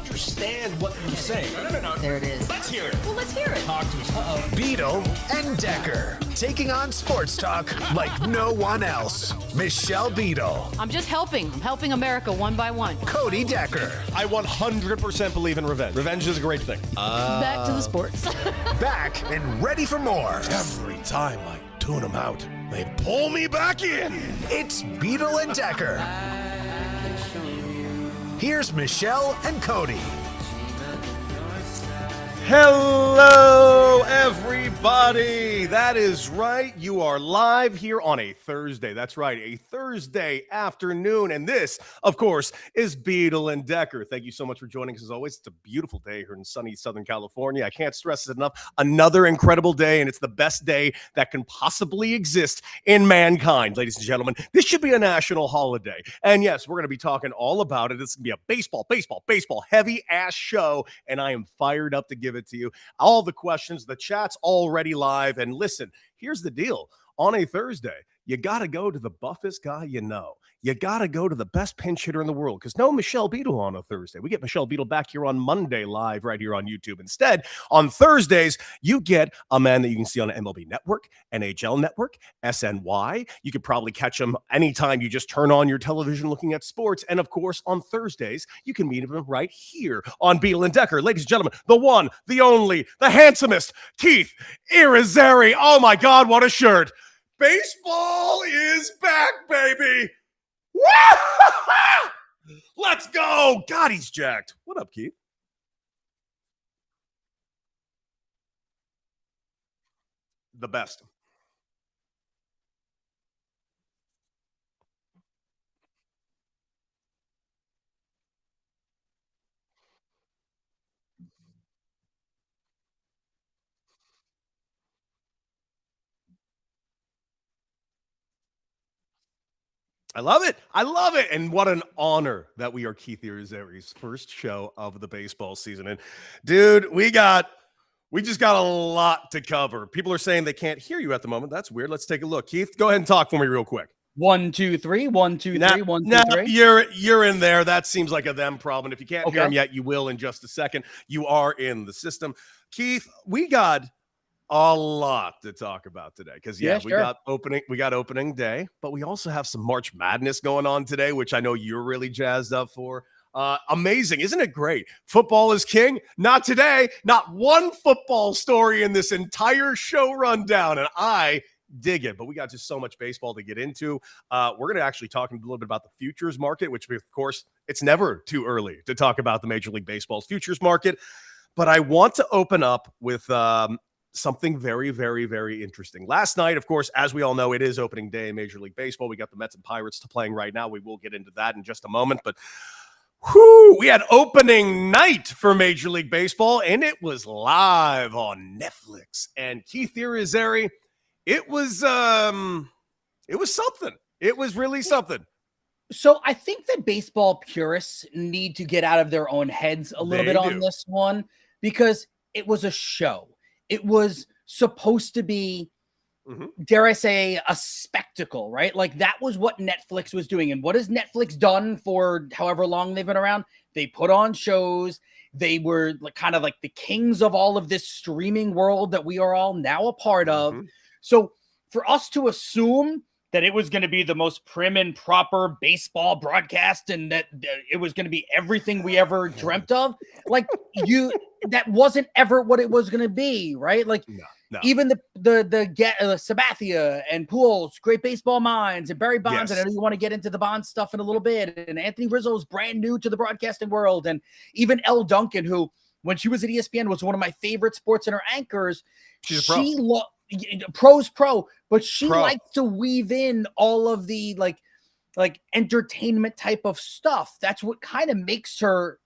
understand what you're saying. No. There it is. Let's hear it. Well, let's hear it. Talk to us. Beadle and Decker, taking on sports talk like no one else. Michelle Beadle, I'm just helping. I'm helping America one by one. Cody Decker. I 100% believe in revenge. Revenge is a great thing. Back to the sports. Back and ready for more. Every time I tune them out, they pull me back in. It's Beadle and Decker. Here's Michelle and Cody. Hello, everybody. That is right. You are live here on a Thursday. That's right, a Thursday afternoon. And this, of course, is Beadle and Decker. Thank you so much for joining us as always. It's a beautiful day here in sunny Southern California. I can't stress it enough. Another incredible day, and it's the best day that can possibly exist in mankind, ladies and gentlemen. This should be a national holiday. And yes, we're going to be talking all about it. It's going to be a baseball heavy ass show, and I am fired up to give it to you. All the questions, the chat's already live. And listen, here's the deal. On a Thursday, you got to go to the buffest guy you know. You got to go to the best pinch hitter in the world, because no Michelle Beadle on a Thursday. We get Michelle Beadle back here on Monday live right here on YouTube. Instead, on Thursdays, you get a man that you can see on MLB Network, NHL Network, SNY. You could probably catch him anytime you just turn on your television looking at sports. And of course, on Thursdays, you can meet him right here on Beadle and Decker. Ladies and gentlemen, the one, the only, the handsomest, Keith Irizarry. Oh my God, what a shirt. Baseball is back, baby. Let's go. God, he's jacked. What up, Keith? The best. I love it. I love it. And what an honor that we are Keith Irizarry's first show of the baseball season. And dude, we just got a lot to cover. People are saying they can't hear you at the moment. That's weird. Let's take a look. Keith, go ahead and talk for me real quick. 1, 2, 3, 1, 2, 3, 1, 2, 3. You're in there. That seems like a them problem. If you can't hear them yet, you will in just a second. You are in the system. Keith, we got a lot to talk about today, because we got opening day, but we also have some March Madness going on today, which I know you're really jazzed up for. Amazing. Isn't it great? Football is king. Not today. Not one football story in this entire show rundown, and I dig it. But we got just so much baseball to get into. We're going to actually talk a little bit about the futures market, which, of course, it's never too early to talk about the Major League Baseball's futures market. But I want to open up with something very, very, very interesting. Last night, of course, as we all know, it is opening day in Major League Baseball. We got the Mets and Pirates playing right now. We will get into that in just a moment. But we had opening night for Major League Baseball, and it was live on Netflix. And Keith Irizarry, it was something. It was really something. So I think that baseball purists need to get out of their own heads a little bit on this one, because it was a show. It was supposed to be, dare I say, a spectacle, right? Like, that was what Netflix was doing. And what has Netflix done for however long they've been around? They put on shows. They were kind of like the kings of all of this streaming world that we are all now a part of. So for us to assume that it was going to be the most prim and proper baseball broadcast, and that it was going to be everything we ever dreamt of, that wasn't ever what it was going to be, right? Like, no. Even the Sabathia and Pujols, great baseball minds, and Barry Bonds. Yes. And I know you want to get into the Bonds stuff in a little bit. And Anthony Rizzo's brand new to the broadcasting world, and even Elle Duncan, who, when she was at ESPN, was one of my favorite Sports Center anchors. Pro's pro, but she likes to weave in all of the like entertainment type of stuff. That's what kind of makes her,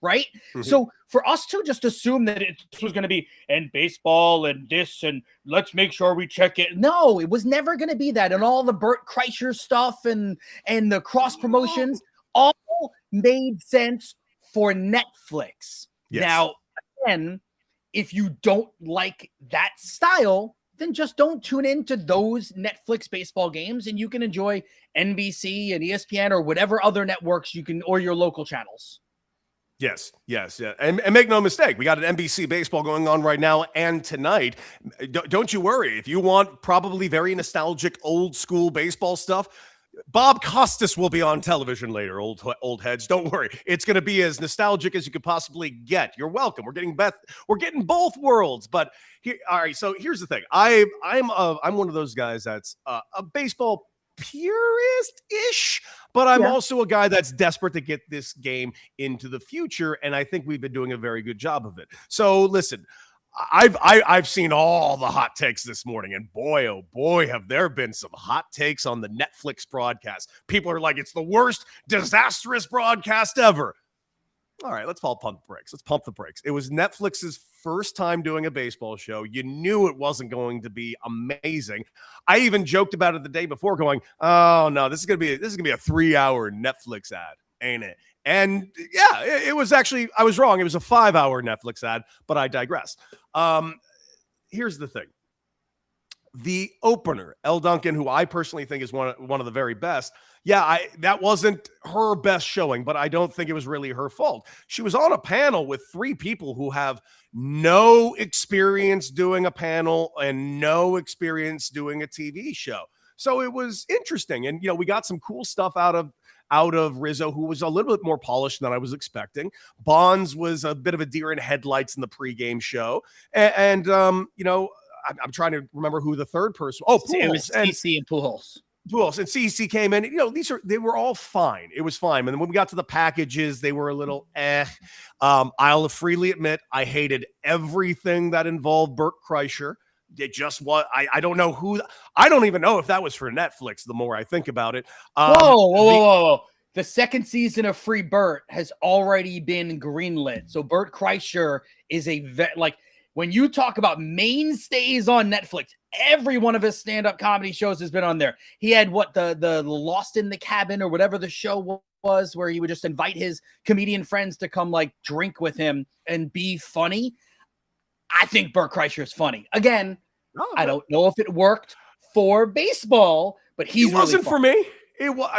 right? So for us to just assume that it was going to be and baseball and this, and let's make sure we check it. No, it was never going to be that. And all the Bert Kreischer stuff and the cross promotions all made sense for Netflix. Yes. Now, again, if you don't like that style, then just don't tune into those Netflix baseball games, and you can enjoy NBC and ESPN or whatever other networks you can, or your local channels. Yes, yeah. And make no mistake, we got an NBC baseball going on right now and tonight. Don't you worry. If you want probably very nostalgic, old school baseball stuff, Bob Costas will be on television later, old heads. Don't worry. It's going to be as nostalgic as you could possibly get. You're welcome. We're getting both worlds. But here, all right, so here's the thing. I'm one of those guys that's a baseball purist-ish, but I'm also a guy that's desperate to get this game into the future, and I think we've been doing a very good job of it. So listen, I've seen all the hot takes this morning, and boy, oh boy, have there been some hot takes on the Netflix broadcast. People are like, it's the worst, disastrous broadcast ever. All right, let's pump the brakes. Let's pump the brakes. It was Netflix's first time doing a baseball show. You knew it wasn't going to be amazing. I even joked about it the day before, going, "Oh no, this is gonna be a 3-hour Netflix ad, ain't it?" And yeah, it was actually. I was wrong. It was a 5-hour Netflix ad, but I digress. Here's the thing. The opener, Elle Duncan, who I personally think is one of the very best. Yeah, that wasn't her best showing, but I don't think it was really her fault. She was on a panel with 3 people who have no experience doing a panel and no experience doing a TV show. So it was interesting. And, we got some cool stuff out of Rizzo, who was a little bit more polished than I was expecting. Bonds was a bit of a deer in headlights in the pregame show. And I'm trying to remember who the third person. Oh, Pujols. It was CC and Pujols. And CC came in. They were all fine. It was fine. And then when we got to the packages, they were a little I'll freely admit I hated everything that involved Bert Kreischer. It just was. I don't know who. I don't even know if that was for Netflix. The more I think about it. Whoa. The second season of Free Bert has already been greenlit. So Bert Kreischer is when you talk about mainstays on Netflix, every one of his stand-up comedy shows has been on there. He had the Lost in the Cabin or whatever the show was, where he would just invite his comedian friends to come drink with him and be funny. I think Bert Kreischer is funny. Again, I don't know if it worked for baseball, but he wasn't really for me.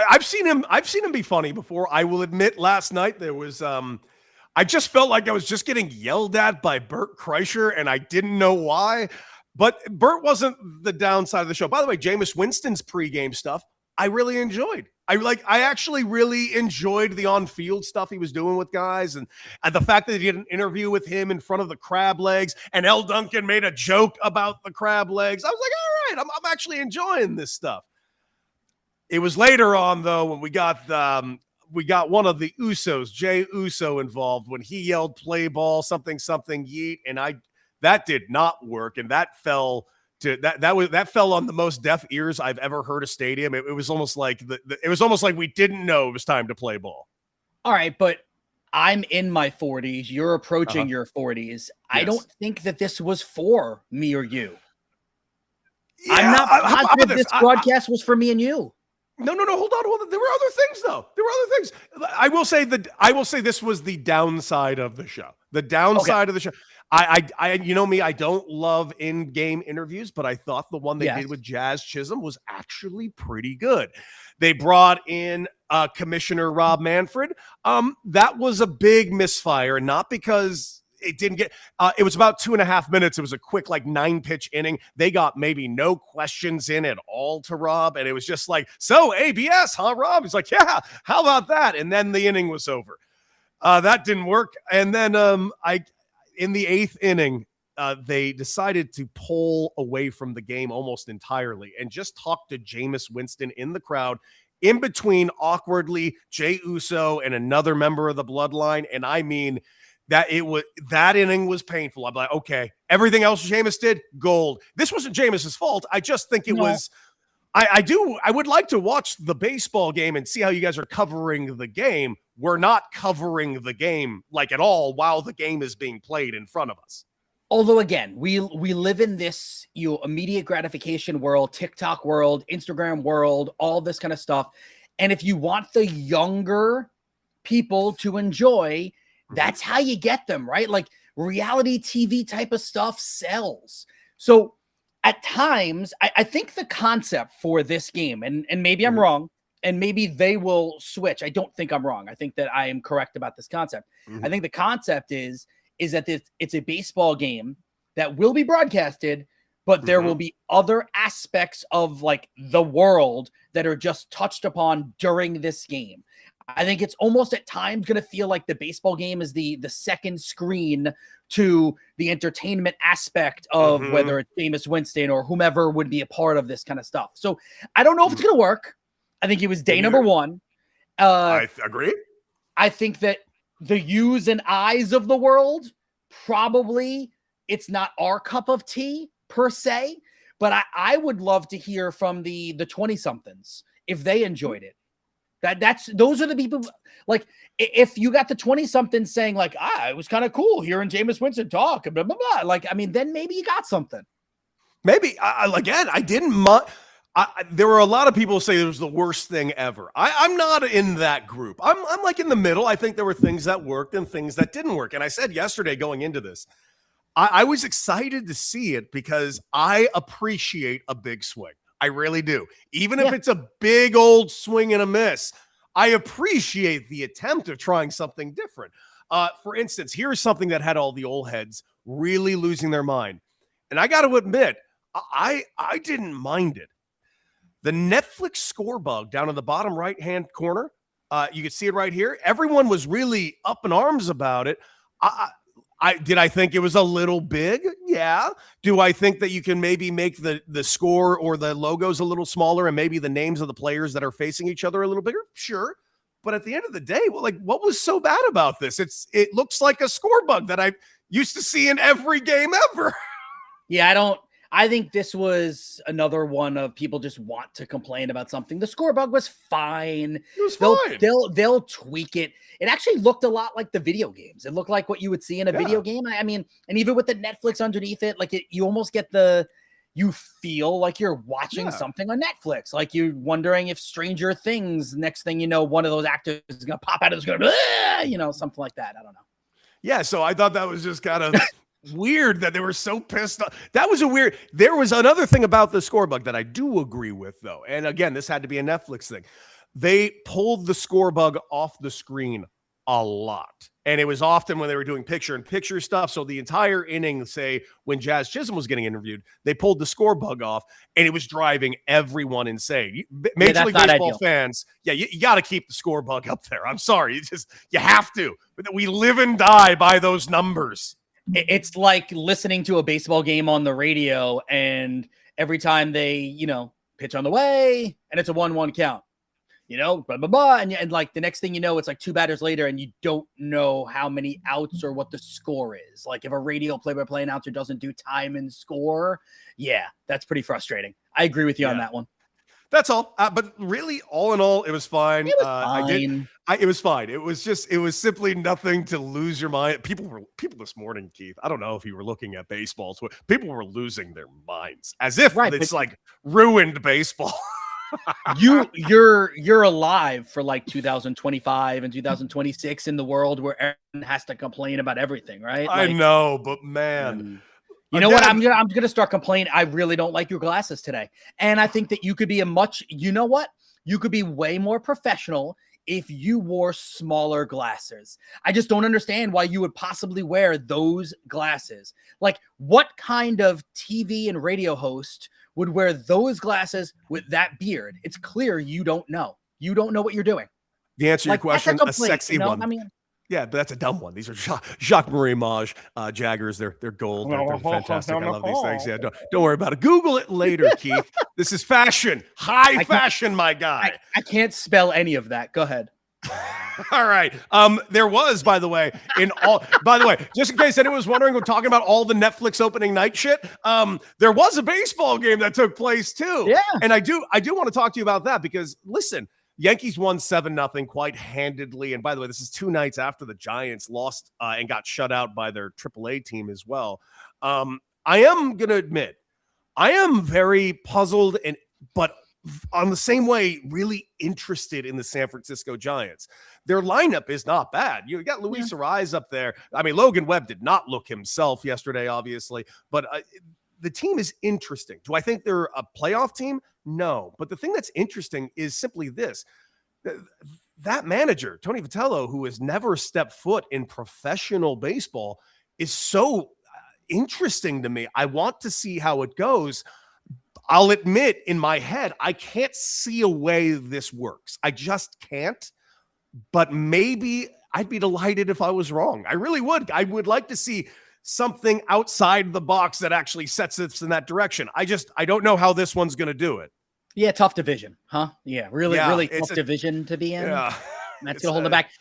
I've seen him be funny before. I will admit, last night there was I just felt like I was just getting yelled at by Bert Kreischer, and I didn't know why. But Bert wasn't the downside of the show. By the way, Jameis Winston's pregame stuff, I really enjoyed. I actually really enjoyed the on-field stuff he was doing with guys, and the fact that he did an interview with him in front of the crab legs, and Elle Duncan made a joke about the crab legs. I was like, all right, I'm actually enjoying this stuff. It was later on, though, when we got one of the Usos, Jey Uso, involved when he yelled "play ball," something yeet, and that did not work, and that fell that fell on the most deaf ears I've ever heard a stadium. It was almost like we didn't know it was time to play ball. All right, but I'm in my 40s. You're approaching your 40s. Yes. I don't think that this was for me or you. Yeah, I'm not positive this broadcast was for me and you. No. Hold on. There were other things, though. I will say this was the downside of the show. The downside of the show. I you know me, I don't love in-game interviews, but I thought the one they did with Jazz Chisholm was actually pretty good. They brought in Commissioner Rob Manfred. That was a big misfire, not because it didn't get it was about 2.5 minutes. It was a quick 9-pitch inning. They got maybe no questions in at all to Rob, and it was just so ABS, huh, Rob? He's like, yeah, how about that? And then the inning was over. That didn't work. And then in the 8th inning, they decided to pull away from the game almost entirely and just talk to Jameis Winston in the crowd, in between awkwardly Jey Uso and another member of the bloodline. And I mean, that inning was painful. I'm like, okay, everything else Jameis did, gold. This wasn't Jameis's fault. I just think it was. I would like to watch the baseball game and see how you guys are covering the game. We're not covering the game at all while the game is being played in front of us. Although, again, we live in this immediate gratification world, TikTok world, Instagram world, all this kind of stuff. And if you want the younger people to enjoy, that's how you get them, right? Reality TV type of stuff sells. So at times, I think the concept for this game, and maybe I'm wrong, and maybe they will switch. I don't think I'm wrong. I think that I am correct about this concept. I think the concept is that it's a baseball game that will be broadcasted, but there will be other aspects of like the world that are just touched upon during this game. I think it's almost at times going to feel like the baseball game is the second screen to the entertainment aspect of whether it's Jameis Winston or whomever would be a part of this kind of stuff. So I don't know if it's going to work. I think it was day number one. I agree. I think that the U's and I's of the world, probably it's not our cup of tea per se, but I would love to hear from the 20-somethings if they enjoyed it. Those are the people, like, if you got the 20-somethings saying like, it was kind of cool hearing Jameis Winston talk, blah, blah, blah. Like, I mean, then maybe you got something. Maybe. Again, I didn't mind. There were a lot of people say it was the worst thing ever. I'm not in that group. I'm like in the middle. I think there were things that worked and things that didn't work. And I said yesterday going into this, I was excited to see it because I appreciate a big swing. I really do. Even if it's a big old swing and a miss, I appreciate the attempt of trying something different. For instance, here's something that had all the old heads really losing their mind. And I got to admit, I didn't mind it. The Netflix score bug down in the bottom right-hand corner, you can see it right here. Everyone was really up in arms about it. Did I think it was a little big? Yeah. Do I think that you can maybe make the score or the logos a little smaller and maybe the names of the players that are facing each other a little bigger? Sure. But at the end of the day, what was so bad about this? It looks like a score bug that I used to see in every game ever. Yeah, I think this was another one of people just want to complain about something. The score bug was fine. It was fine. They'll tweak it. It actually looked a lot like the video games. It looked like what you would see in a video game. I mean, and even with the Netflix underneath it, like you almost get you feel like you're watching something on Netflix. Like you're wondering if Stranger Things, next thing you know, one of those actors is going to pop out of this, something like that. I don't know. Yeah. So I thought that was just kind of weird that they were so pissed off. That was there was another thing about the score bug that I do agree with though. And again, this had to be a Netflix thing. They pulled the score bug off the screen a lot. And it was often when they were doing picture-in-picture stuff. So the entire inning, say, when Jazz Chisholm was getting interviewed, they pulled the score bug off, and it was driving everyone insane. Major League Baseball fans, you got to keep the score bug up there. I'm sorry. You have to. But we live and die by those numbers. It's like listening to a baseball game on the radio, and every time they, pitch on the way, and it's a 1-1 count. Blah, blah, blah. And like the next thing you know, it's like 2 batters later and you don't know how many outs or what the score is. Like if a radio play-by-play announcer doesn't do time and score, that's pretty frustrating. I agree with you on that one. That's all. But really, all in all, it was fine. It was fine. It was fine. It was simply nothing to lose your mind. People this morning, Keith, I don't know if you were looking at baseball. People were losing their minds as if it's like ruined baseball. You're alive for like 2025 and 2026 in the world where everyone has to complain about everything, right? I know, but man, you know what? I'm gonna start complaining. I really don't like your glasses today, and I think that you could be you could be way more professional if you wore smaller glasses. I just don't understand why you would possibly wear those glasses. Like, what kind of TV and radio host would wear those glasses with that beard? It's clear you don't know. You don't know what you're doing. The answer to your question, a sexy one. I mean, yeah, but that's a dumb one. These are Jacques-Marie Mage Jaggers. They're gold. They're fantastic. I love these things. Yeah, don't worry about it. Google it later, Keith. This is fashion. High fashion, my guy. I can't spell any of that. Go ahead. All right. There was, by the way, just in case anyone was wondering, we're talking about all the Netflix opening night shit. There was a baseball game that took place too. Yeah. And I do want to talk to you about that because listen, Yankees won 7-0 quite handedly. And by the way, this is 2 nights after the Giants lost and got shut out by their AAA team as well. I am going to admit, I am very puzzled but on the same way, really interested in the San Francisco Giants. Their lineup is not bad. You got Luis Ariz up there. I mean, Logan Webb did not look himself yesterday, obviously, but the team is interesting. Do I think they're a playoff team? No. But the thing that's interesting is simply this. That manager, Tony Vitello, who has never stepped foot in professional baseball, is so interesting to me. I want to see how it goes. I'll admit in my head, I can't see a way this works. I just can't. But maybe I'd be delighted if I was wrong. I really would. I would like to see something outside the box that actually sets us in that direction. I don't know how this one's going to do it. Yeah, tough division, huh? Yeah, really tough division to be in. Yeah, that's gonna hold it back.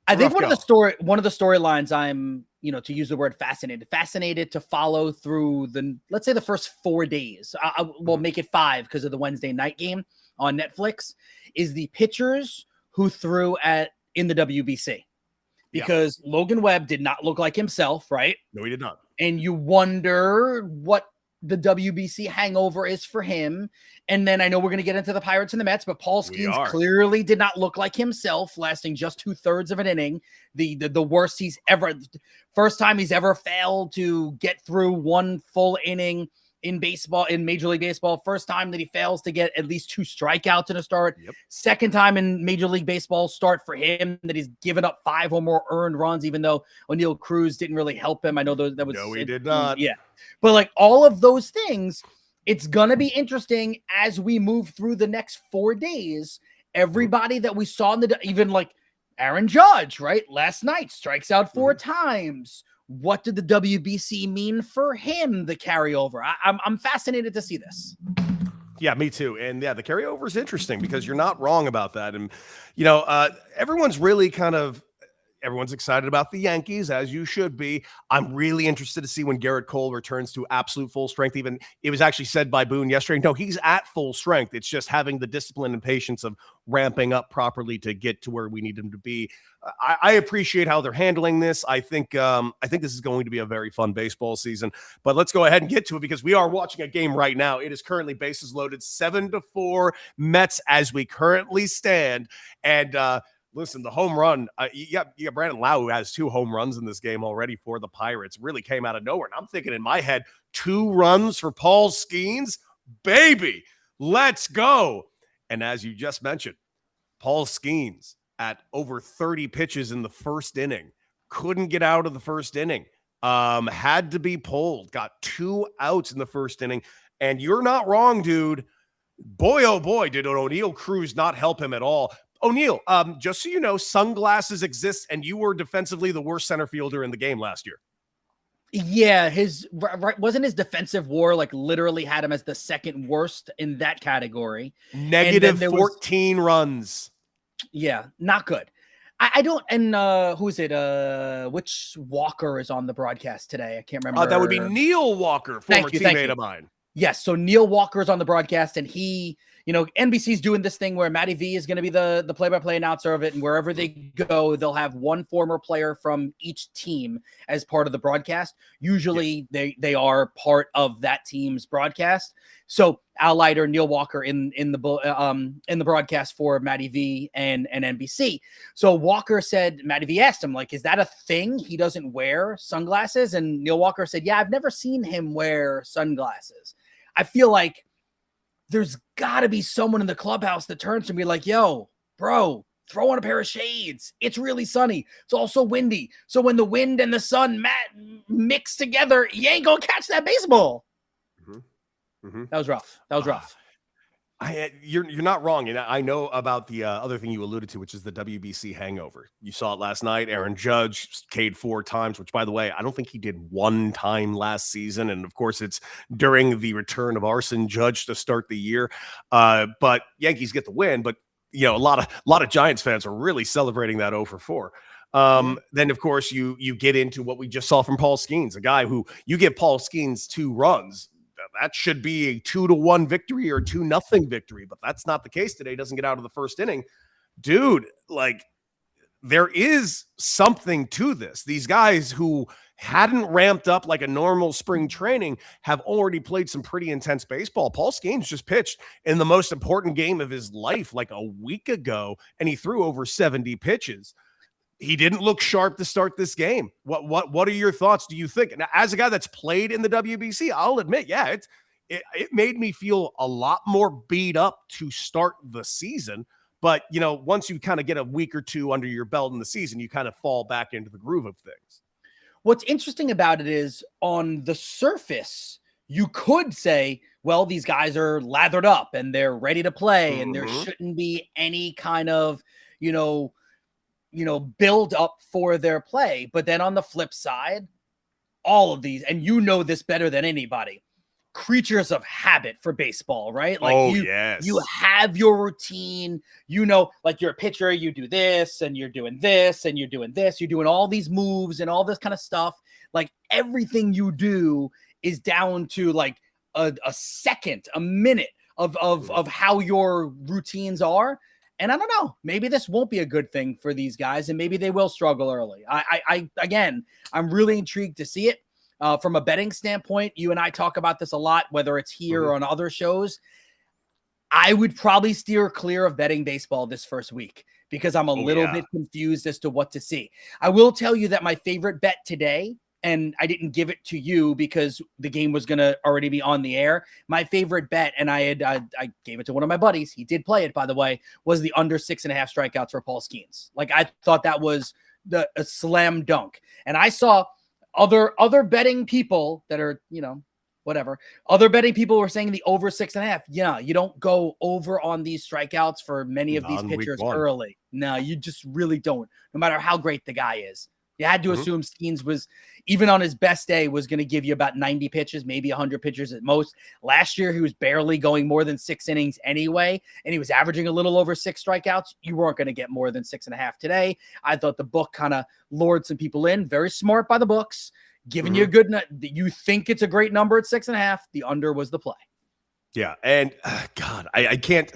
I think one of the storylines I'm, to use the word fascinated to follow through let's say the first 4 days. We'll make it 5 because of the Wednesday night game on Netflix. Is the pitchers who threw in the WBC, because Logan Webb did not look like himself, right? No, he did not. And you wonder what the WBC hangover is for him. And then I know we're going to get into the Pirates and the Mets, but Paul Skeens clearly did not look like himself, lasting just 2/3 of an inning. The worst first time he's ever failed to get through one full inning in baseball, in Major League Baseball. First time that he fails to get at least 2 strikeouts in a start. Yep. Second time in Major League Baseball start for him that he's given up 5 or more earned runs, even though O'Neill Cruz didn't really help him. I know that was... No, he did not. Yeah. But like all of those things, it's going to be interesting as we move through the next 4 days. Everybody that we saw even like Aaron Judge, right? Last night, strikes out 4 times. What did the WBC mean for him, the carryover? I'm fascinated to see this. Yeah, me too. And yeah, the carryover is interesting because you're not wrong about that. And, everyone's really everyone's excited about the Yankees, as you should be. I'm really interested to see when Garrett Cole returns to absolute full strength. Even it was actually said by Boone yesterday, no, he's at full strength. It's just having the discipline and patience of ramping up properly to get to where we need him to be. I appreciate how they're handling this. I think this is going to be a very fun baseball season. But let's go ahead and get to it because we are watching a game right now. It is currently bases loaded, 7-4 Mets as we currently stand. And listen, the home run, you got Brandon Lau, who has 2 home runs in this game already for the Pirates. Really came out of nowhere. And I'm thinking in my head, 2 runs for Paul Skeens? Baby, let's go. And as you just mentioned, Paul Skeens at over 30 pitches in the first inning. Couldn't get out of the first inning. Had to be pulled. Got 2 outs in the first inning. And you're not wrong, dude. Boy, oh boy, did O'Neill Cruz not help him at all. O'Neill, just so you know, sunglasses exist, and you were defensively the worst center fielder in the game last year. Yeah, wasn't his defensive WAR like literally had him as the second worst in that category? Negative 14 runs. Yeah, not good. I don't. And who is it? Which Walker is on the broadcast today? I can't remember. That would be Neil Walker, former teammate of mine. Yes, so Neil Walker is on the broadcast, and he, NBC's doing this thing where Matty V is going to be the play-by-play announcer of it, and wherever they go, they'll have one former player from each team as part of the broadcast. Usually, they are part of that team's broadcast. So Al Leiter, Neil Walker in the broadcast for Matty V and NBC. So Walker said, Matty V asked him, like, is that a thing? He doesn't wear sunglasses? And Neil Walker said, yeah, I've never seen him wear sunglasses. I feel like there's got to be someone in the clubhouse that turns to me like, yo, bro, throw on a pair of shades. It's really sunny. It's also windy. So when the wind and the sun mix together, you ain't going to catch that baseball. That was rough. You're not wrong. And I know about the other thing you alluded to, which is the WBC hangover. You saw it last night. Aaron Judge K'd 4 times, which, by the way, I don't think he did 1 time last season. And of course, it's during the return of Arson Judge to start the year. But Yankees get the win. But a lot of Giants fans are really celebrating that 0 for 4. Then, of course, you get into what we just saw from Paul Skeens, a guy who you give Paul Skeens 2 runs. That should be a 2-1 victory or 2-0 victory, but that's not the case today. He doesn't get out of the first inning. Dude, like, there is something to this. These guys who hadn't ramped up like a normal spring training have already played some pretty intense baseball. Paul Skeens just pitched in the most important game of his life like a week ago, and he threw over 70 pitches. he didn't look sharp to start this game. What are your thoughts? Do you think, now, as a guy that's played in the WBC, I'll admit, yeah, it made me feel a lot more beat up to start the season. But, once you kind of get a week or two under your belt in the season, you kind of fall back into the groove of things. What's interesting about it is, on the surface, you could say, well, these guys are lathered up and they're ready to play, and there shouldn't be any kind of, build up for their play. But then on the flip side, all of these, and this better than anybody, creatures of habit for baseball, right? Like you have your routine, like you're a pitcher, you do this and you're doing this and you're doing this, you're doing all these moves and all this kind of stuff. Like everything you do is down to like a second, a minute of how your routines are. And I don't know, maybe this won't be a good thing for these guys, and maybe they will struggle early. I'm really intrigued to see it. From a betting standpoint, you and I talk about this a lot, whether it's here or on other shows. I would probably steer clear of betting baseball this first week because I'm a little bit confused as to what to see. I will tell you that my favorite bet today, and I didn't give it to you because the game was going to already be on the air. My favorite bet, and I gave it to one of my buddies. He did play it, by the way, was the under 6.5 strikeouts for Paul Skeens. Like, I thought that was a slam dunk. And I saw other betting people that are, whatever. Other betting people were saying the over 6.5. Yeah, you don't go over on these strikeouts for many of these pitchers early. No, you just really don't, no matter how great the guy is. You had to assume Skeens was, even on his best day, was going to give you about 90 pitches, maybe 100 pitches at most. Last year, he was barely going more than 6 innings anyway, and he was averaging a little over 6 strikeouts. You weren't going to get more than 6.5 today. I thought the book kind of lured some people in. Very smart by the books, giving you a good you think it's a great number at 6.5. The under was the play. Yeah, and God, I can't.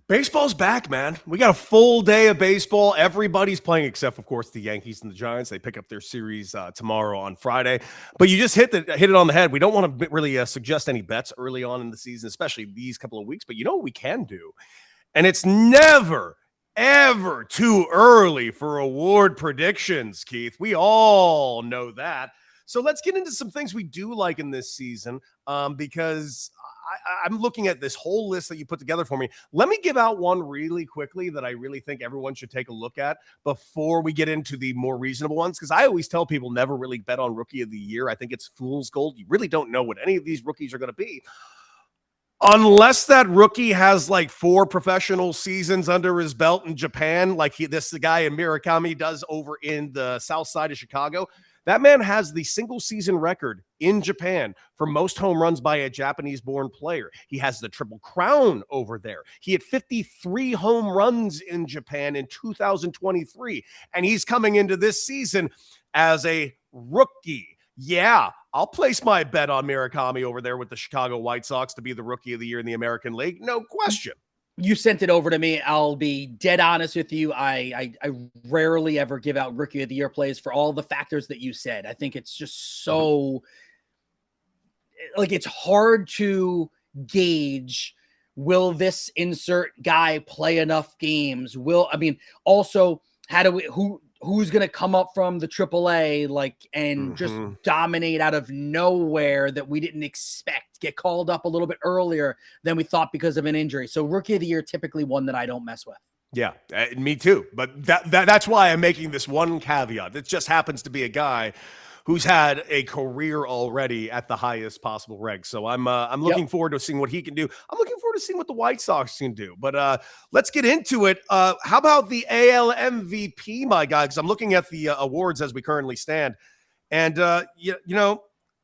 Baseball's back, man. We got a full day of baseball. Everybody's playing except, of course, the Yankees and the Giants. They pick up their series tomorrow on Friday. But you just hit it on the head. We don't want to really suggest any bets early on in the season, especially these couple of weeks. But you know what we can do? And it's never, ever too early for award predictions, Keith. We all know that. So let's get into some things we do like in this season because I'm looking at this whole list that you put together for me. Let me give out one really quickly that I really think everyone should take a look at before we get into the more reasonable ones, because I always tell people never really bet on Rookie of the Year. I think it's fool's gold. You really don't know what any of these rookies are going to be unless that rookie has like 4 professional seasons under his belt in Japan, like the guy in Murakami does over in the south side of Chicago. That man has the single season record in Japan for most home runs by a Japanese-born player. He has the Triple Crown over there. He had 53 home runs in Japan in 2023, and he's coming into this season as a rookie. Yeah, I'll place my bet on Murakami over there with the Chicago White Sox to be the Rookie of the Year in the American League. No question. You sent it over to me. I'll be dead honest with you. I rarely ever give out Rookie of the Year plays for all the factors that you said. I think it's just so like it's hard to gauge. Will this insert guy play enough games? Also, who's going to come up from the AAA and just dominate out of nowhere that we didn't expect, get called up a little bit earlier than we thought because of an injury. So Rookie of the Year, typically one that I don't mess with. Yeah, me too. But that's why I'm making this one caveat. It just happens to be a guy who's had a career already at the highest possible rank. So I'm looking forward to seeing what he can do. I'm looking forward to seeing what the White Sox can do. But let's get into it. How about the AL MVP, my guy? Because I'm looking at the awards as we currently stand. And,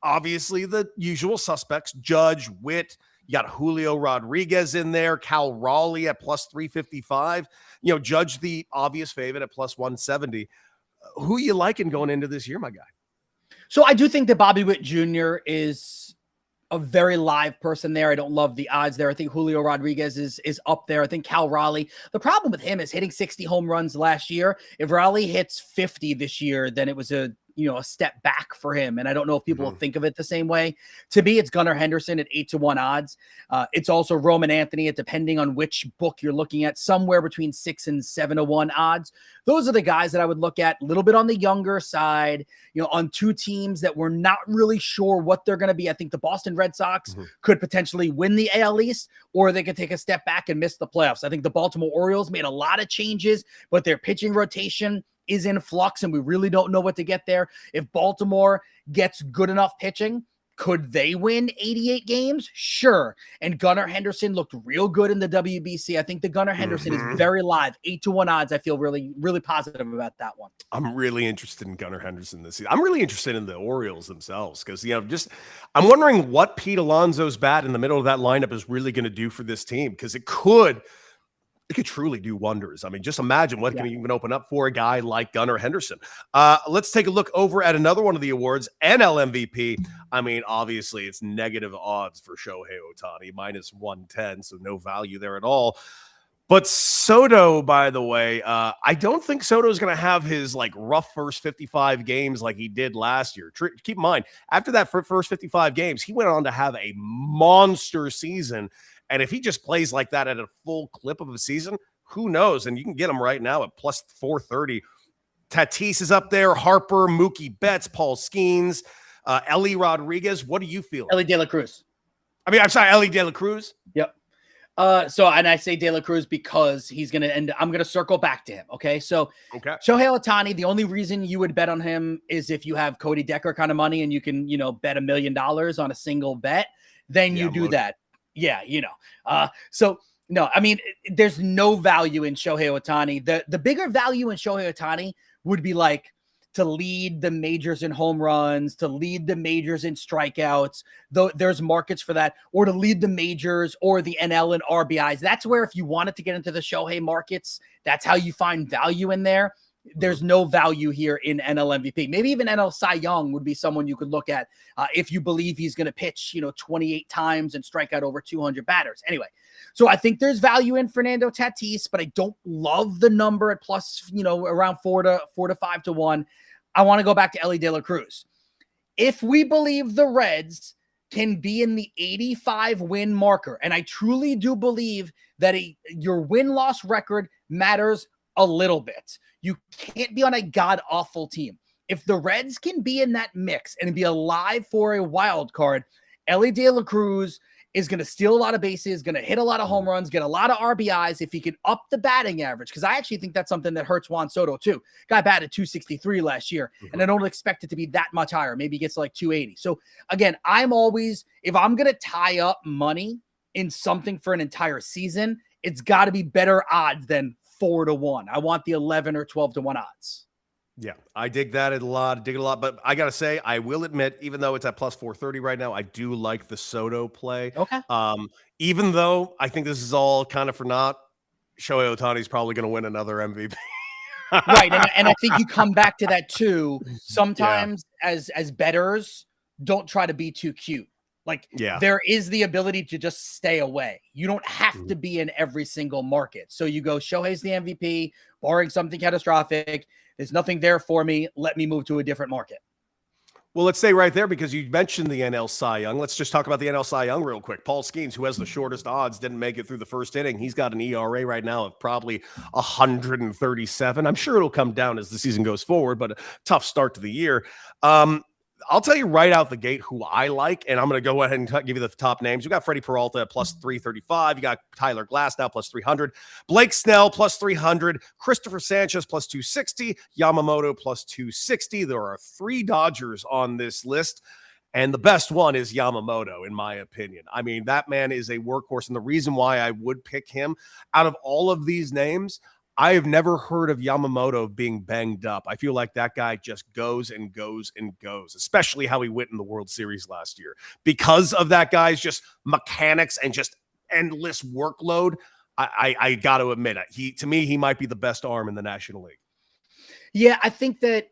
obviously the usual suspects, Judge, Witt, you got Julio Rodriguez in there, Cal Raleigh at plus 355. Judge the obvious favorite at plus 170. Who you liking going into this year, my guy? So I do think that Bobby Witt Jr. is a very live person there. I don't love the odds there. I think Julio Rodriguez is up there. I think Cal Raleigh. The problem with him is hitting 60 home runs last year. If Raleigh hits 50 this year, then it was a a step back for him. And I don't know if people will think of it the same way. To me, it's Gunnar Henderson at 8-1 odds. It's also Roman Anthony at, depending on which book you're looking at, somewhere between 6 and 7-1 odds. Those are the guys that I would look at a little bit on the younger side, on two teams that we're not really sure what they're going to be. I think the Boston Red Sox could potentially win the AL East, or they could take a step back and miss the playoffs. I think the Baltimore Orioles made a lot of changes, but their pitching rotation is in flux, and we really don't know what to get there. If Baltimore gets good enough pitching, could they win 88 games? Sure. And Gunnar Henderson looked real good in the WBC. I think the Gunnar Henderson is very live. 8-1 odds. I feel really, really positive about that one. I'm really interested in Gunnar Henderson this season. I'm really interested in the Orioles themselves because, I'm wondering what Pete Alonso's bat in the middle of that lineup is really going to do for this team, because it could truly do wonders. I mean, just imagine what can even open up for a guy like Gunnar Henderson. Let's take a look over at another one of the awards, NL MVP. I mean, obviously, it's negative odds for Shohei Ohtani, -110, so no value there at all. But Soto, by the way, I don't think Soto is going to have his rough first 55 games like he did last year. Keep in mind, after that first 55 games, he went on to have a monster season. And if he just plays like that at a full clip of a season, who knows? And you can get him right now at +430. Tatis is up there, Harper, Mookie Betts, Paul Skeens, Ellie Rodriguez. What do you feel? Ellie De La Cruz. Ellie De La Cruz. Yep. And I say De La Cruz because he's going to end. I'm going to circle back to him. Okay. So Shohei Ohtani, the only reason you would bet on him is if you have Cody Decker kind of money and you can, bet $1 million on a single bet, then you do that. Yeah. So no, I mean, there's no value in Shohei Ohtani. The bigger value in Shohei Ohtani would be to lead the majors in home runs, to lead the majors in strikeouts, though there's markets for that, or to lead the majors or the NL in RBIs. That's where, if you wanted to get into the Shohei markets, that's how you find value in there. There's no value here in NL MVP. Maybe even NL Cy Young would be someone you could look at if you believe he's going to pitch, 28 times and strike out over 200 batters. Anyway, so I think there's value in Fernando Tatis, but I don't love the number at around 4 to 5-1. I want to go back to Ellie De La Cruz. If we believe the Reds can be in the 85 win marker, and I truly do believe that your win-loss record matters a little bit. You can't be on a god-awful team. If the Reds can be in that mix and be alive for a wild card, Ellie De La Cruz is going to steal a lot of bases, going to hit a lot of home runs, get a lot of RBIs if he can up the batting average, because I actually think that's something that hurts Juan Soto too. Guy batted 263 last year, and I don't expect it to be that much higher. Maybe he gets 280. So again, if I'm going to tie up money in something for an entire season, it's got to be better odds than 4-1. I want the 11 or 12-1 odds. Yeah, I dig that a lot. But I got to say, I will admit, even though it's at +430 right now, I do like the Soto play. Okay. Even though I think this is all kind of for naught, Shohei Ohtani's probably going to win another MVP. Right. And I think you come back to that too. Sometimes as bettors, don't try to be too cute. There is the ability to just stay away. You don't have to be in every single market. So you go, Shohei's the MVP, barring something catastrophic. There's nothing there for me. Let me move to a different market. Well, let's stay right there because you mentioned the NL Cy Young. Let's just talk about the NL Cy Young real quick. Paul Skeens, who has the shortest odds, didn't make it through the first inning. He's got an ERA right now of probably 137. I'm sure it'll come down as the season goes forward, but a tough start to the year. I'll tell you right out the gate who I like, and I'm going to go ahead and give you the top names. You got Freddie Peralta at +335. You got Tyler Glasnow +300. Blake Snell +300. Christopher Sanchez +260. Yamamoto +260. There are 3 Dodgers on this list, and the best one is Yamamoto, in my opinion. I mean, that man is a workhorse, and the reason why I would pick him out of all of these names, I have never heard of Yamamoto being banged up. I feel like that guy just goes and goes and goes, especially how he went in the World Series last year. Because of that guy's just mechanics and just endless workload, I got to admit it. To me, he might be the best arm in the National League. Yeah, I think that,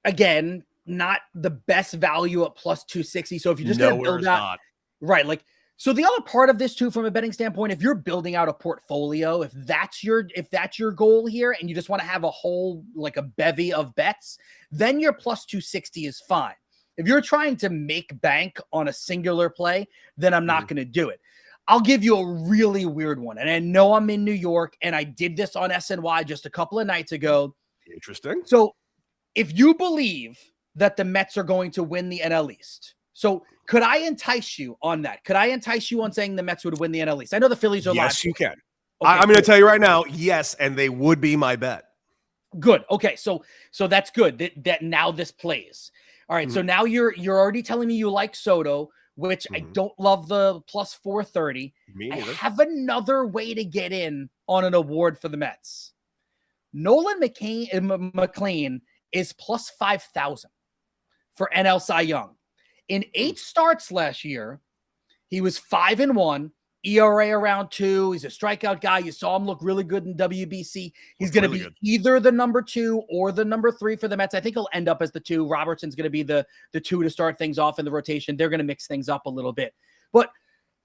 again, not the best value at +260. So if you're just going to build out, right, So the other part of this too, from a betting standpoint, if you're building out a portfolio, if that's your goal here, and you just want to have a whole, like a bevy of bets, then your plus 260 is fine. If you're trying to make bank on a singular play, then I'm not going to do it. I'll give you a really weird one. And I know I'm in New York, and I did this on SNY just a couple of nights ago. Interesting. So if you believe that the Mets are going to win the NL East, so could I entice you on that? Could I entice you on saying the Mets would win the NL East? I know the Phillies are live. Yes, you can. Okay, I'm going to tell you right now, yes, and they would be my bet. Good. Okay, so that's good that now this plays. All right, so now you're already telling me you like Soto, which I don't love the plus 430. I have another way to get in on an award for the Mets. Nolan McLean is plus 5,000 for NL Cy Young. In 8 starts last year, he was 5-1, ERA around 2. He's a strikeout guy. You saw him look really good in WBC. He's going to be either the number 2 or the number 3 for the Mets. I think he'll end up as the 2. Robertson's going to be the 2 to start things off in the rotation. They're going to mix things up a little bit. But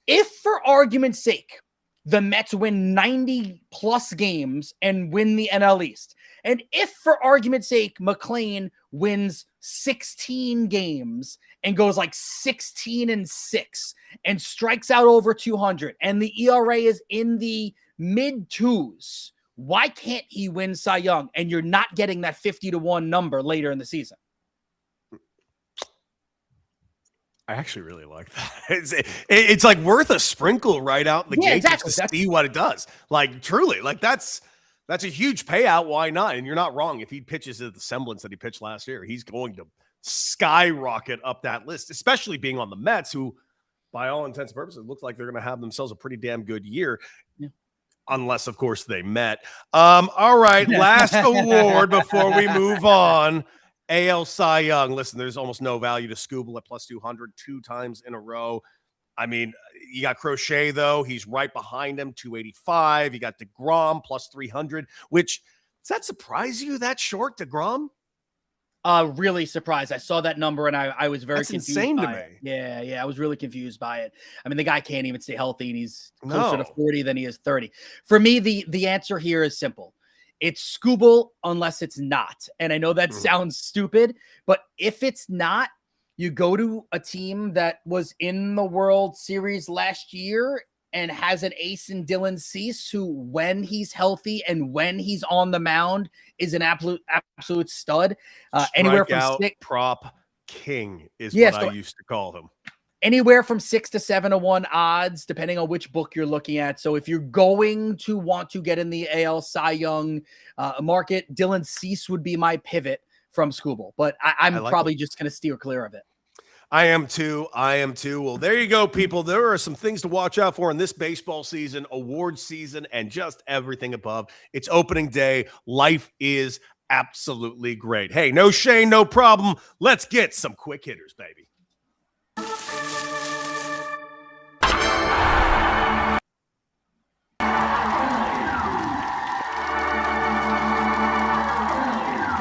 if, for argument's sake, the Mets win 90-plus games and win the NL East, and if, for argument's sake, McLean wins 16 games and goes like 16-6 and strikes out over 200, and the ERA is in the mid-2s, why can't he win Cy Young? And you're not getting that 50-1 number later in the season. I actually really like that. It's like worth a sprinkle right out in the gate just to see what it does. Like, truly, like that's a huge payout. Why not? And you're not wrong. If he pitches at the semblance that he pitched last year, he's going to skyrocket up that list, especially being on the Mets, who, by all intents and purposes, looks like they're going to have themselves a pretty damn good year. Yeah. Unless, of course, they met. All right, last award before we move on. AL Cy Young. Listen, there's almost no value to Scooble at plus 200 2 times in a row. I mean, you got Crochet, though. He's right behind him, 285. You got DeGrom, plus 300, which, does that surprise you, that short, DeGrom? Really surprised. I saw that number, and I was very confused. That's insane by to me. It. Yeah, I was really confused by it. I mean, the guy can't even stay healthy, and he's closer to 40 than he is 30. For me, the answer here is simple. It's Scooble unless it's not. And I know that sounds stupid, but if it's not, you go to a team that was in the World Series last year and has an ace in Dylan Cease, who, when he's healthy and when he's on the mound, is an absolute stud. Anywhere from 6 prop king is what I used to call him. Anywhere from 6 to 7-1 odds, depending on which book you're looking at. So if you're going to want to get in the AL Cy Young market, Dylan Cease would be my pivot from Scooble. But I'm probably just going to steer clear of it. I am too. Well, there you go, people. There are some things to watch out for in this baseball season, award season, and just everything above. It's opening day. Life is absolutely great. Hey, no shame, no problem. Let's get some quick hitters, baby.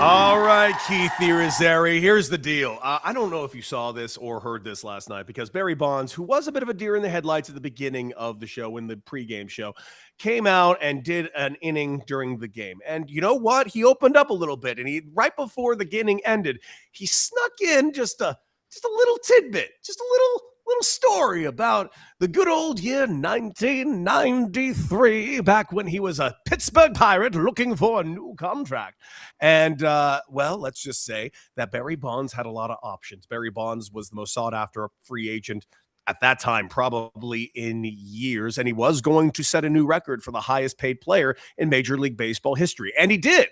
All right, Keith Irizarry, here's the deal. I don't know if you saw this or heard this last night, because Barry Bonds, who was a bit of a deer in the headlights at the beginning of the show, in the pregame show, came out and did an inning during the game. And you know what? He opened up a little bit, and right before the inning ended, he snuck in just a little tidbit, just a little story about the good old year 1993, back when he was a Pittsburgh Pirate looking for a new contract. And, well, let's just say that Barry Bonds had a lot of options. Barry Bonds was the most sought-after free agent at that time, probably in years, and he was going to set a new record for the highest-paid player in Major League Baseball history, and he did.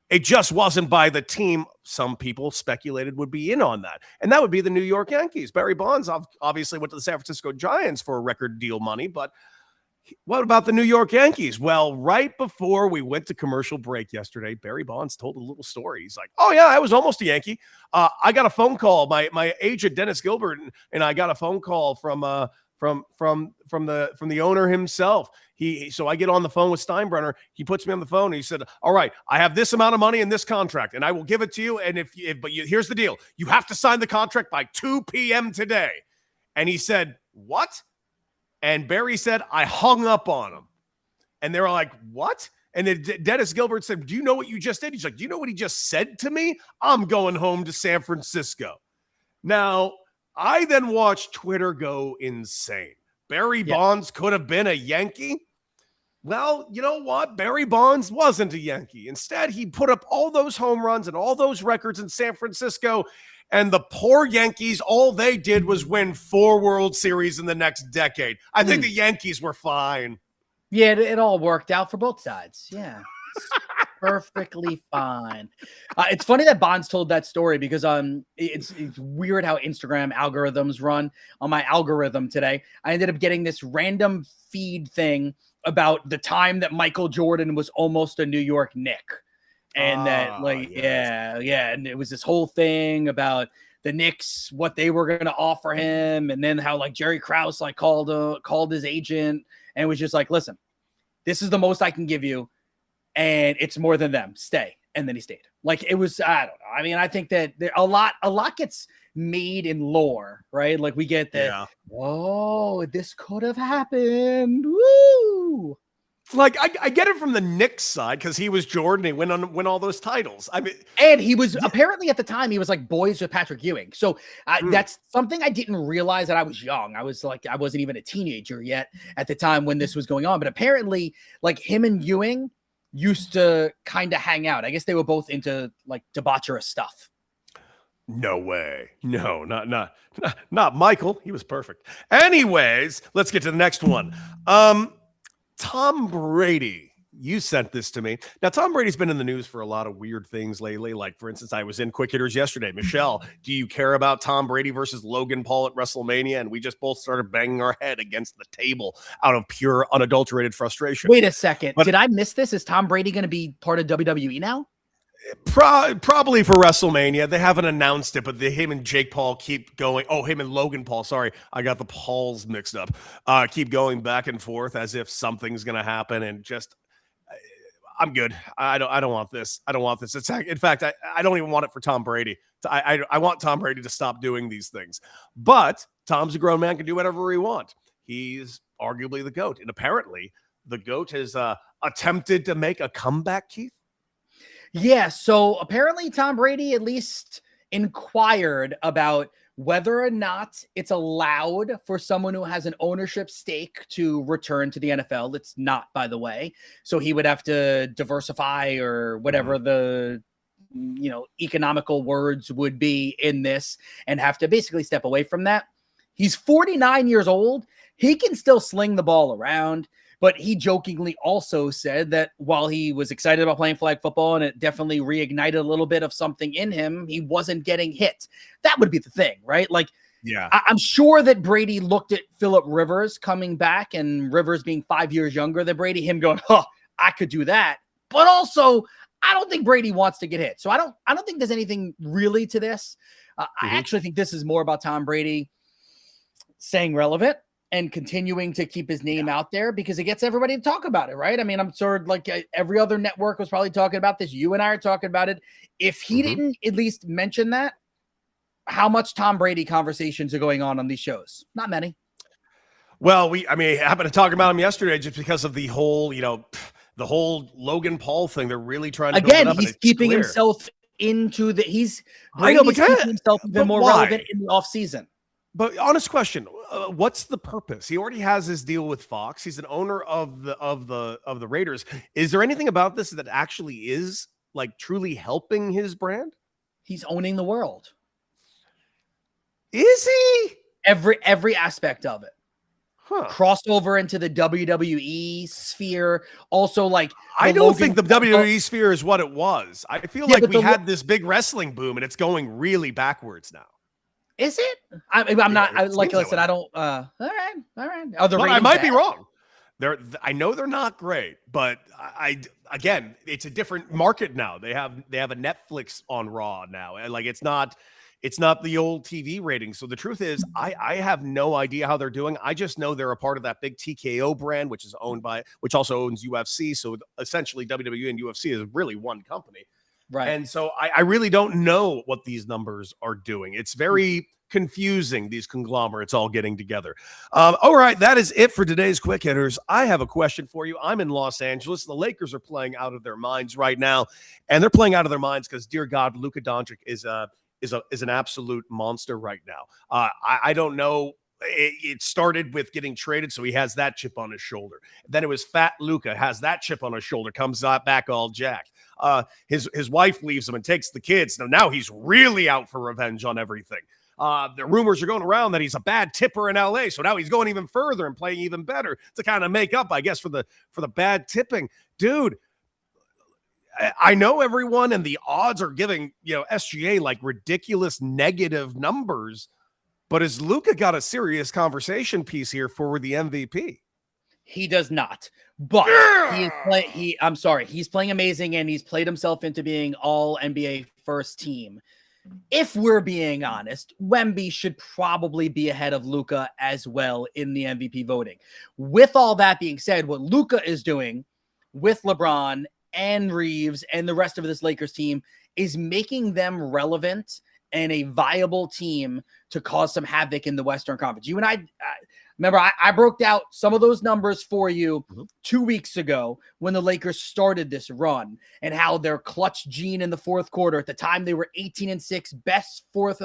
It just wasn't by the team some people speculated would be in on that. And that would be the New York Yankees. Barry Bonds obviously went to the San Francisco Giants for record deal money, but what about the New York Yankees? Well, right before we went to commercial break yesterday, Barry Bonds told a little story. He's like, oh, yeah, I was almost a Yankee. I got a phone call. My agent, Dennis Gilbert, and I got a phone call from the owner himself. So I get on the phone with Steinbrenner. He puts me on the phone and he said, all right, I have this amount of money in this contract and I will give it to you. And here's the deal. You have to sign the contract by 2 p.m. today. And he said, what? And Barry said, I hung up on him. And they were like, what? And then Dennis Gilbert said, do you know what you just did? He's like, do you know what he just said to me? I'm going home to San Francisco. Now, I then watched Twitter go insane. Barry Bonds could have been a Yankee. Well, you know what? Barry Bonds wasn't a Yankee. Instead, he put up all those home runs and all those records in San Francisco. And the poor Yankees, all they did was win 4 World Series in the next decade. I think the Yankees were fine. Yeah, it all worked out for both sides. Yeah, perfectly fine. It's funny that Bonds told that story because it's weird how Instagram algorithms run. On my algorithm today, I ended up getting this random feed thing about the time that Michael Jordan was almost a New York Knick. And and it was this whole thing about the Knicks, what they were going to offer him, and then how like Jerry Krause like called his agent and was just like, listen, this is the most I can give you, and it's more than them. Stay. And then he stayed. Like it was, I don't know. I mean, I think that a lot gets made in lore, right? Like we get that, oh, this could have happened. Woo! Like I get it from the Knicks side because he was Jordan. He win all those titles. I mean, and he was apparently at the time he was like boys with Patrick Ewing. So that's something I didn't realize that I was young. I was like I wasn't even a teenager yet at the time when this was going on. But apparently, like him and Ewing used to kind of hang out. I guess they were both into like debaucherous stuff. No way. No, not Michael. He was perfect. Anyways, let's get to the next one. Tom Brady, you sent this to me. Now, Tom Brady's been in the news for a lot of weird things lately. Like, for instance, I was in Quick Hitters yesterday. Michelle, do you care about Tom Brady versus Logan Paul at WrestleMania? And we just both started banging our head against the table out of pure, unadulterated frustration. Wait a second. Did I miss this? Is Tom Brady going to be part of WWE now? Probably for WrestleMania. They haven't announced it, but him and Jake Paul keep going. Oh, him and Logan Paul. Sorry, I got the Pauls mixed up. Keep going back and forth as if something's going to happen, and just I'm good. I don't want this. I don't want this. In fact, I don't even want it for Tom Brady. I want Tom Brady to stop doing these things. But Tom's a grown man, can do whatever he wants. He's arguably the GOAT, and apparently the GOAT has attempted to make a comeback, Keith. Yeah, so apparently Tom Brady at least inquired about whether or not it's allowed for someone who has an ownership stake to return to the NFL. It's not, by the way. So he would have to diversify or whatever the economical words would be in this and have to basically step away from that. He's 49 years old. He can still sling the ball around. But he jokingly also said that while he was excited about playing flag football and it definitely reignited a little bit of something in him, he wasn't getting hit. That would be the thing, right? Like, yeah, I'm sure that Brady looked at Phillip Rivers coming back and Rivers being 5 years younger than Brady, him going, I could do that. But also, I don't think Brady wants to get hit. So I don't think there's anything really to this. I actually think this is more about Tom Brady staying relevant and continuing to keep his name out there because it gets everybody to talk about it, right? I mean, I'm sure like every other network was probably talking about this. You and I are talking about it. If he didn't at least mention that, how much Tom Brady conversations are going on these shows? Not many. Well, I happened to talk about him yesterday just because of the whole, the whole Logan Paul thing. They're really trying to build it up, he's keeping himself into the he's keeping himself even more relevant in the offseason. But honest question, what's the purpose? He already has his deal with Fox. He's an owner of the Raiders. Is there anything about this that actually is like truly helping his brand? He's owning the world. Is he? Every aspect of it. Crossed over into the WWE sphere. Also, like I don't think the WWE sphere is what it was. I feel like we had this big wrestling boom, and it's going really backwards now. Is it? I'm not. Listen, I don't. All right. I might be wrong. I know they're not great, but again, it's a different market now. They have a Netflix on Raw now. Like it's not the old TV ratings. So the truth is, I have no idea how they're doing. I just know they're a part of that big TKO brand, which also owns UFC. So essentially, WWE and UFC is really one company. Right. And so I really don't know what these numbers are doing. It's very confusing, these conglomerates all getting together. All right, that is it for today's Quick Hitters. I have a question for you. I'm in Los Angeles. The Lakers are playing out of their minds right now, and they're playing out of their minds because, dear God, Luka Doncic is an absolute monster right now. I don't know. It started with getting traded, so he has that chip on his shoulder. Then it was Fat Luka has that chip on his shoulder, comes back all jacked. His wife leaves him and takes the kids. Now he's really out for revenge on everything. The rumors are going around that he's a bad tipper in LA, so now he's going even further and playing even better to kind of make up, I guess, for the bad tipping. Dude, I know everyone and the odds are giving, SGA like ridiculous negative numbers, but has Luka got a serious conversation piece here for the MVP? He does not, but he's playing amazing, and he's played himself into being all NBA first team. If we're being honest, Wemby should probably be ahead of Luka as well in the MVP voting. With all that being said, what Luka is doing with LeBron and Reeves and the rest of this Lakers team is making them relevant and a viable team to cause some havoc in the Western Conference. You and I remember I broke out some of those numbers for you 2 weeks ago when the Lakers started this run, and how their clutch gene in the fourth quarter, at the time they were 18-6, best fourth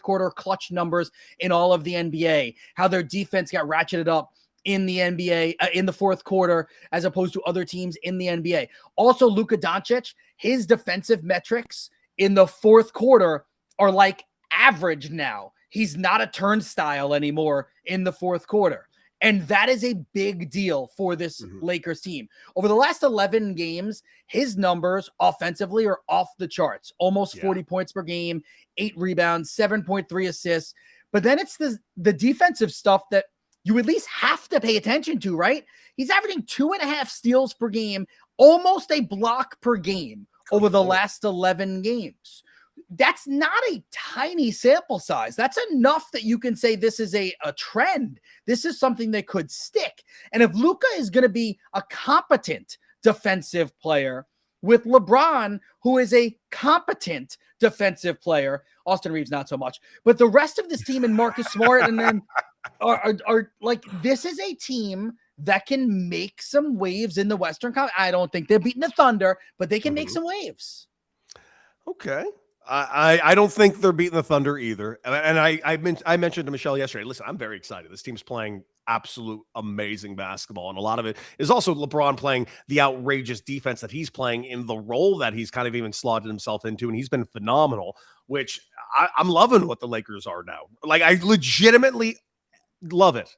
quarter clutch numbers in all of the NBA, how their defense got ratcheted up in the NBA in the fourth quarter as opposed to other teams in the NBA. Also, Luka Doncic, his defensive metrics in the fourth quarter are like average now. He's not a turnstile anymore in the fourth quarter. And that is a big deal for this Lakers team. Over the last 11 games, his numbers offensively are off the charts. Almost 40 points per game, 8 rebounds, 7.3 assists. But then it's the defensive stuff that you at least have to pay attention to, right? He's averaging 2.5 steals per game, almost a block per game over the last 11 games. That's not a tiny sample size. That's enough that you can say this is a trend. This is something that could stick. And if Luka is going to be a competent defensive player with LeBron, who is a competent defensive player, Austin Reeves not so much, but the rest of this team and Marcus Smart and then are like, this is a team that can make some waves in the Western Conference. I don't think they're beating the Thunder, but they can make some waves. Okay. I don't think they're beating the Thunder either. And I mentioned to Michelle yesterday, listen, I'm very excited. This team's playing absolute amazing basketball. And a lot of it is also LeBron playing the outrageous defense that he's playing in the role that he's kind of even slotted himself into. And he's been phenomenal, which I'm loving what the Lakers are now. Like, I legitimately love it.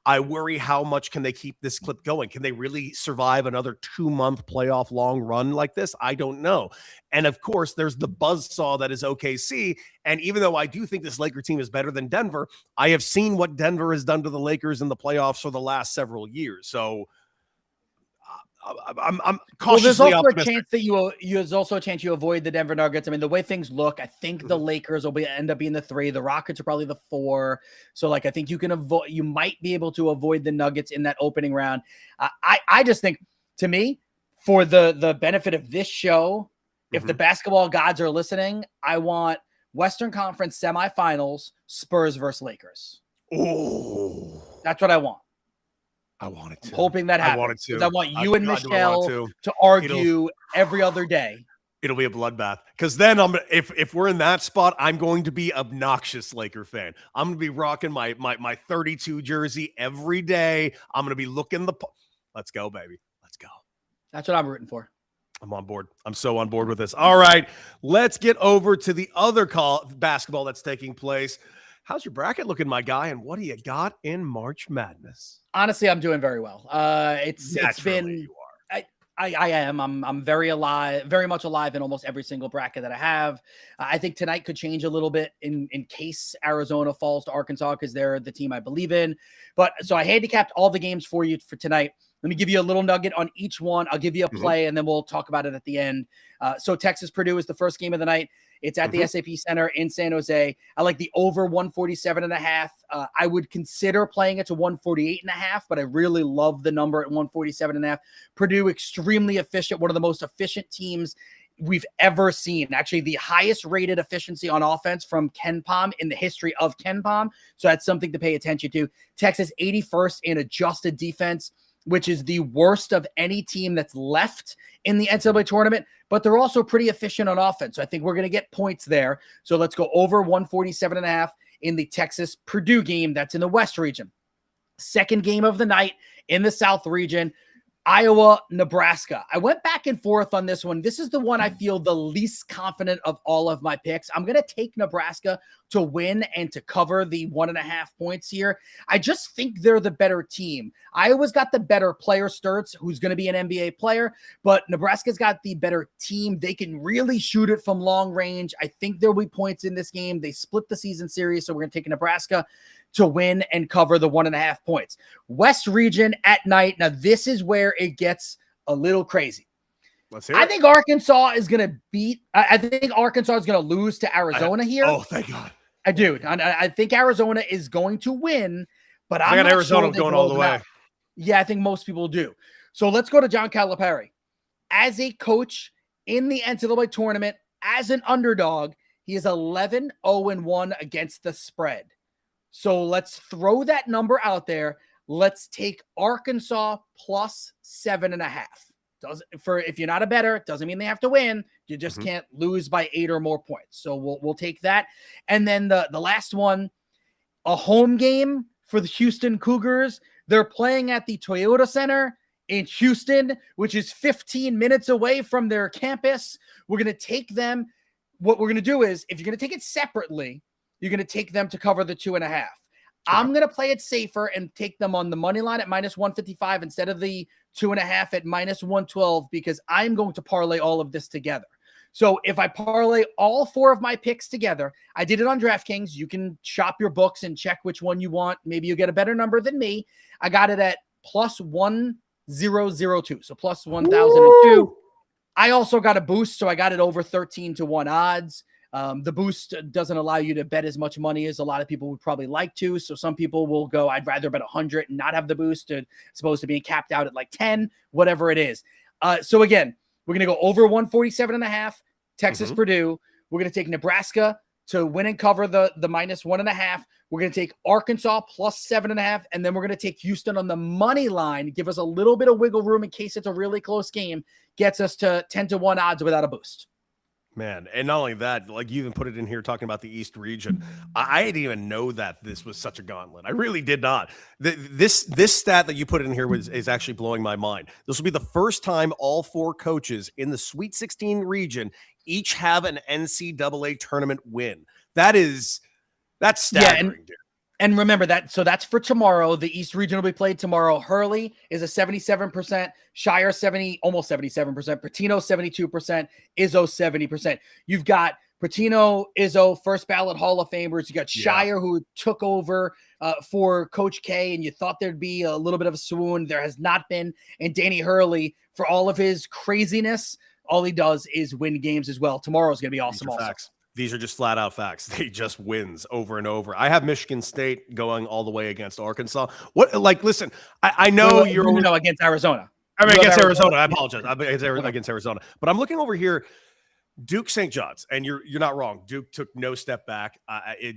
I worry how much can they keep this clip going? Can they really survive another 2-month playoff long run like this? I don't know. And of course, there's the buzzsaw that is OKC. And even though I do think this Laker team is better than Denver, I have seen what Denver has done to the Lakers in the playoffs for the last several years. So I'm cautiously optimistic. There's also a chance you avoid the Denver Nuggets. I mean, the way things look, I think the Lakers will end up being the 3. The Rockets are probably the 4. So, like, I think you might be able to avoid the Nuggets in that opening round. I just think, to me, for the benefit of this show, if the basketball gods are listening, I want Western Conference semifinals, Spurs versus Lakers. Oh, that's what I want. I want it to. I'm hoping that happens. I want it to. I want you and Michelle to argue every other day. It'll be a bloodbath. Because then if we're in that spot, I'm going to be obnoxious Laker fan. I'm going to be rocking my 32 jersey every day. I'm going to be looking let's go, baby. Let's go. That's what I'm rooting for. I'm on board. I'm so on board with this. All right, let's get over to the other basketball that's taking place. How's your bracket looking, my guy? And what do you got in March Madness? Honestly, I'm doing very well. It's been. You are. I am. I'm very much alive in almost every single bracket that I have. I think tonight could change a little bit in case Arizona falls to Arkansas, because they're the team I believe in. But so I handicapped all the games for you for tonight. Let me give you a little nugget on each one. I'll give you a play, and then we'll talk about it at the end. So Texas-Purdue is the first game of the night. It's at the SAP Center in San Jose. I like the over 147.5. I would consider playing it to 148.5, but I really love the number at 147.5. Purdue, extremely efficient, one of the most efficient teams we've ever seen. Actually, the highest rated efficiency on offense from KenPom in the history of KenPom. So that's something to pay attention to. Texas 81st in adjusted defense, which is the worst of any team that's left in the NCAA tournament, but they're also pretty efficient on offense. So I think we're going to get points there. So let's go over 147.5 in the Texas-Purdue game. That's in the West region. Second game of the night in the South region, Iowa, Nebraska. I went back and forth on this one. This is the one I feel the least confident of all of my picks. I'm going to take Nebraska to win and to cover the 1.5 points here. I just think they're the better team. Iowa's got the better player, Sturts, who's going to be an NBA player, but Nebraska's got the better team. They can really shoot it from long range. I think there'll be points in this game. They split the season series, so we're going to take Nebraska to win and cover the 1.5 points. West region at night. Now, this is where it gets a little crazy. Let's hear it. I think Arkansas is going to I think Arkansas is going to lose to Arizona here. Oh, thank God. I do. I think Arizona is going to win, but I got Arizona going all the way. Yeah, I think most people do. So let's go to John Calipari. As a coach in the NCAA tournament, as an underdog, he is 11-0-1 against the spread. So let's throw that number out there. Let's take Arkansas plus 7.5. If you're not a bettor, it doesn't mean they have to win. You just can't lose by 8 or more points. So we'll take that. And then the last one, a home game for the Houston Cougars. They're playing at the Toyota Center in Houston, which is 15 minutes away from their campus. We're going to take them. What we're going to do is, if you're going to take it separately, you're going to take them to cover the 2.5. Sure. I'm going to play it safer and take them on the money line at minus 155 instead of the 2.5 at minus 112, because I'm going to parlay all of this together. So if I parlay all 4 of my picks together, I did it on DraftKings. You can shop your books and check which one you want. Maybe you get a better number than me. I got it at plus 1002. So plus 1,002. I also got a boost. So I got it over 13-1 odds. The boost doesn't allow you to bet as much money as a lot of people would probably like to. So some people will go, I'd rather bet 100 and not have the boost, as opposed to being capped out at like 10, whatever it is. So again, we're going to go over 147.5, Texas, Purdue. We're going to take Nebraska to win and cover the minus 1.5. We're going to take Arkansas plus 7.5. And then we're going to take Houston on the money line, give us a little bit of wiggle room in case it's a really close game, gets us to 10-1 odds without a boost. Man, and not only that, like you even put it in here talking about the East region. I didn't even know that this was such a gauntlet. I really did not. This stat that you put in here is actually blowing my mind. This will be the first time all 4 coaches in the Sweet 16 region each have an NCAA tournament win. That's staggering, dude. And remember that, so that's for tomorrow. The East region will be played tomorrow. Hurley is a 77%, Shire almost 77%, Patino 72%, Izzo 70%. You've got Patino, Izzo, first ballot Hall of Famers. You got Shire, who took over for Coach K, and you thought there'd be a little bit of a swoon. There has not been. And Danny Hurley, for all of his craziness, all he does is win games as well. Tomorrow's going to be awesome also. Facts. These are just flat out facts. They just wins over and over. I have Michigan State going all the way against Arkansas. Listen, I know you're against Arizona. I mean, against Arizona. I apologize. Against Arizona. But I'm looking over here. Duke St. John's, and you're not wrong. Duke took no step back.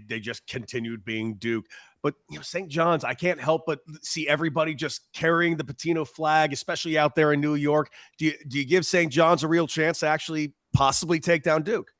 They just continued being Duke. But St. John's, I can't help but see everybody just carrying the Patino flag, especially out there in New York. Do you give St. John's a real chance to actually possibly take down Duke?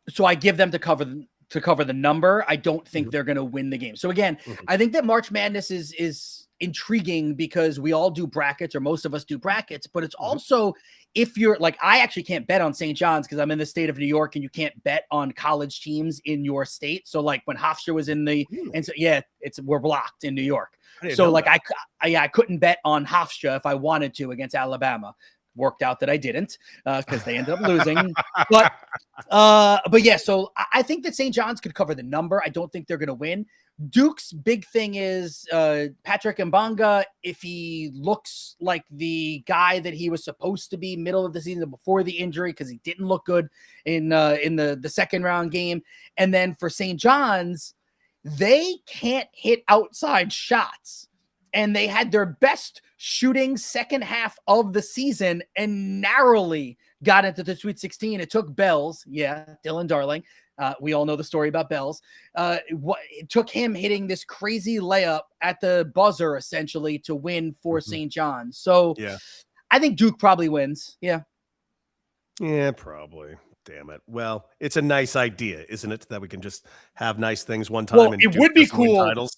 So I give them to cover the number. I don't think they're going to win the game. So again, I think that March Madness is intriguing because we all do brackets, or most of us do brackets, but it's also, if you're like, I actually can't bet on St. John's because I'm in the state of New York, and you can't bet on college teams in your state. So like when Hofstra was in we're blocked in New York. So like I couldn't bet on Hofstra if I wanted to against Alabama. Worked out that I didn't because they ended up losing. But yeah, so I think that St. John's could cover the number. I don't think they're going to win. Duke's big thing is Patrick Mbanga. If he looks like the guy that he was supposed to be middle of the season before the injury, because he didn't look good in the second round game. And then for St. John's, they can't hit outside shots. And they had their best shooting second half of the season and narrowly got into the Sweet 16. It took Bells. Yeah, Dylan Darling. We all know the story about Bells. It took him hitting this crazy layup at the buzzer, essentially, to win for St. John's. So Yeah. I think Duke probably wins. Yeah. Yeah, probably. Damn it. Well, it's a nice idea, isn't it? That we can just have nice things one time. Well, and it Duke would be doesn't win cool. titles.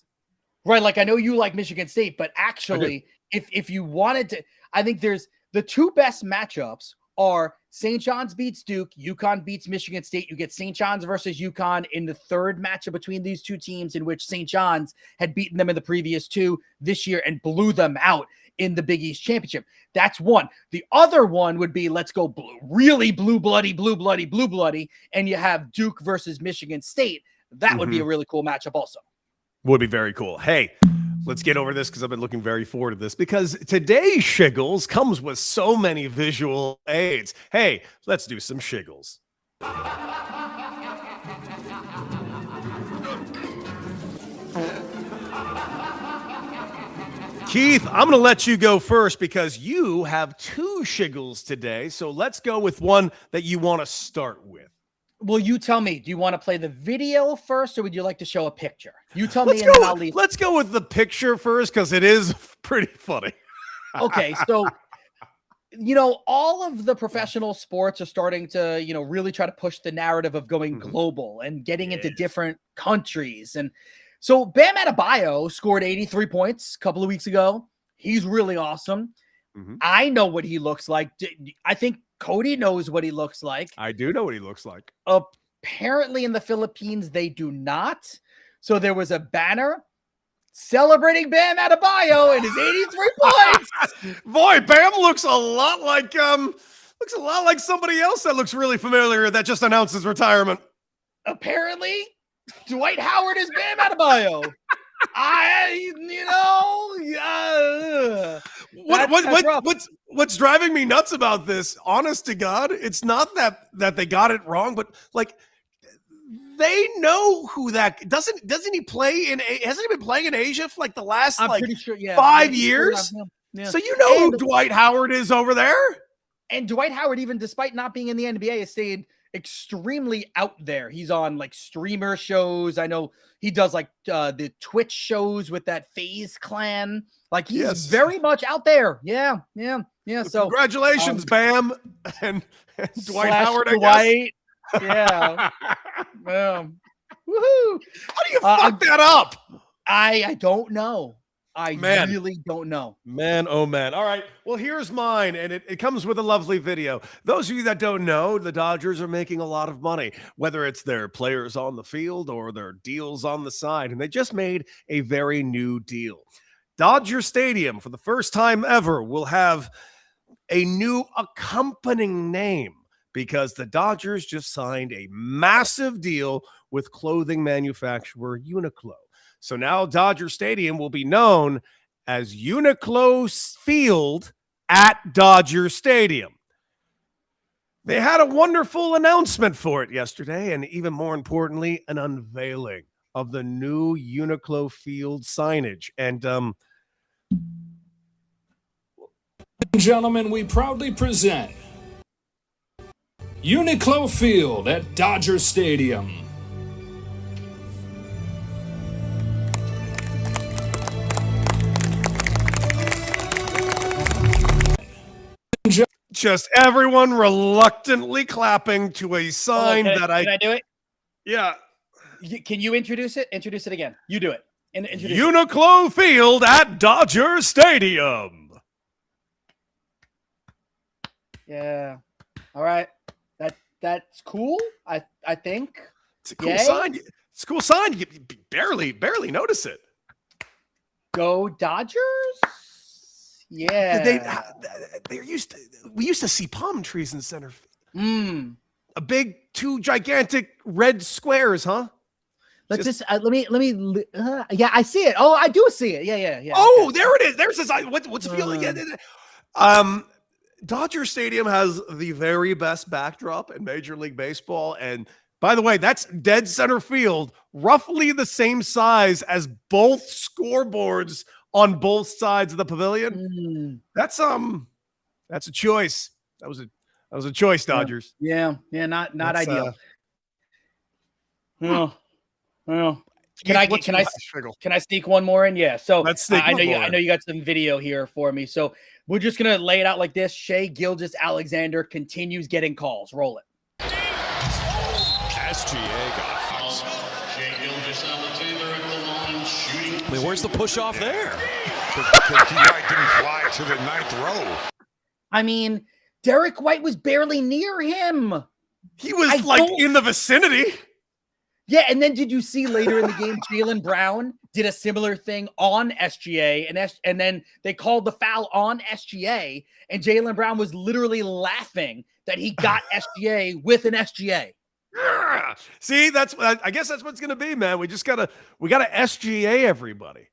Right. Like, I know you like Michigan State, but actually, if you wanted to, I think there's the two best matchups are St. John's beats Duke, UConn beats Michigan State. You get St. John's versus UConn in the third matchup between these two teams, in which St. John's had beaten them in the previous two this year and blew them out in the Big East Championship. That's one. The other one would be, let's go really blue bloody, and you have Duke versus Michigan State. That would be a really cool matchup also. Would be very cool. Hey, let's get over this because I've been looking very forward to this, because today's Shiggles comes with so many visual aids. Hey, let's do some Shiggles. Keith, I'm going to let you go first because you have two Shiggles today. So let's go with one that you want to start with. Well, you tell me, do you want to play the video first, or would you like to show a picture? You tell me, and then I'll leave. Let's go with the picture first, because it is pretty funny. Okay, so, all of the professional sports are starting to, really try to push the narrative of going global and getting into different countries. And so Bam Adebayo scored 83 points a couple of weeks ago. He's really awesome. I know what he looks like. I think Cody knows what he looks like. I do know what he looks like. Apparently in the Philippines, they do not. So there was a banner celebrating Bam Adebayo and his 83 points. Boy, Bam looks a lot like somebody else that looks really familiar that just announced his retirement. Apparently, Dwight Howard is Bam Adebayo. What's driving me nuts about this, honest to God, it's not that they got it wrong, but like they know who that doesn't he play in hasn't he been playing in Asia for like the last pretty sure, 5 years? Yeah. So you know who Dwight Howard is over there. And Dwight Howard, even despite not being in the NBA, has stayed extremely out there. He's on like streamer shows. I know he does like the Twitch shows with that FaZe clan. Like he's very much out there. Yeah. So congratulations, Bam and Dwight Howard. Dwight. Yeah. Woohoo! How do you fuck that up? I don't know. I really don't know. Man, oh man. All right. Well, here's mine, and it comes with a lovely video. Those of you that don't know, the Dodgers are making a lot of money, whether it's their players on the field or their deals on the side, and they just made a very new deal. Dodger Stadium, for the first time ever, will have a new accompanying name because the Dodgers just signed a massive deal with clothing manufacturer Uniqlo. So now Dodger Stadium will be known as Uniqlo Field at Dodger Stadium. They had a wonderful announcement for it yesterday, and even more importantly, an unveiling of the new Uniqlo Field signage. And gentlemen, we proudly present Uniqlo Field at Dodger Stadium. just everyone reluctantly clapping to a sign Can I do it? Yeah. Can you introduce it? Introduce it again. You do it. Uniqlo Field at Dodger Stadium. Yeah. All right. That's cool. I think it's a cool sign. It's a cool sign. You barely notice it. Go Dodgers. Yeah. We used to see palm trees in center field. A big, two gigantic red squares, huh? Let me. Yeah, I see it. Oh, I do see it. Yeah. Oh, okay. There it is. There's this. What's the feeling? Dodger Stadium has the very best backdrop in Major League Baseball, and by the way, that's dead center field, roughly the same size as both scoreboards on both sides of the pavilion. That's a choice. That That was a choice, Dodgers. Yeah, not That's, ideal. Well, can I sneak one more in? Yeah. So Let's sneak I know one more I in. know you got some video here for me. So we're just gonna lay it out like this. Shea Gilgeous-Alexander continues getting calls. Roll it. SGA got fouls. Shea Gilgeous-Alexander at the line shooting. I mean, where's the push off there? Because T.Y. didn't fly to the ninth row. I mean, Derek White was barely near him. He was in the vicinity. Yeah, and then did you see later in the game, Jaylen Brown did a similar thing on SGA, and then they called the foul on SGA, and Jaylen Brown was literally laughing that he got SGA with an SGA. See, I guess that's what's gonna be, man. We gotta SGA everybody.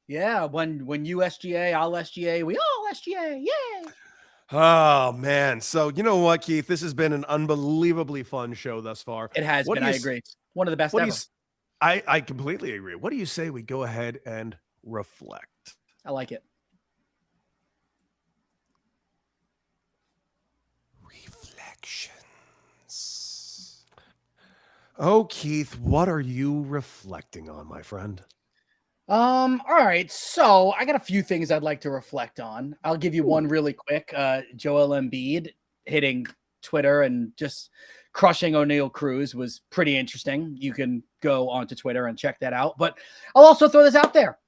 Yeah, when you SGA, I'll SGA, we all SGA, yeah. Oh man. So you know what, Keith? This has been an unbelievably fun show thus far. It has been, I agree. One of the best ever. I completely agree. What do you say we go ahead and reflect? I like it. Reflections. Oh, Keith, what are you reflecting on, my friend? All right. So I got a few things I'd like to reflect on. I'll give you one really quick. Joel Embiid hitting Twitter and just crushing O'Neal Cruz was pretty interesting. You can go onto Twitter and check that out. But I'll also throw this out there.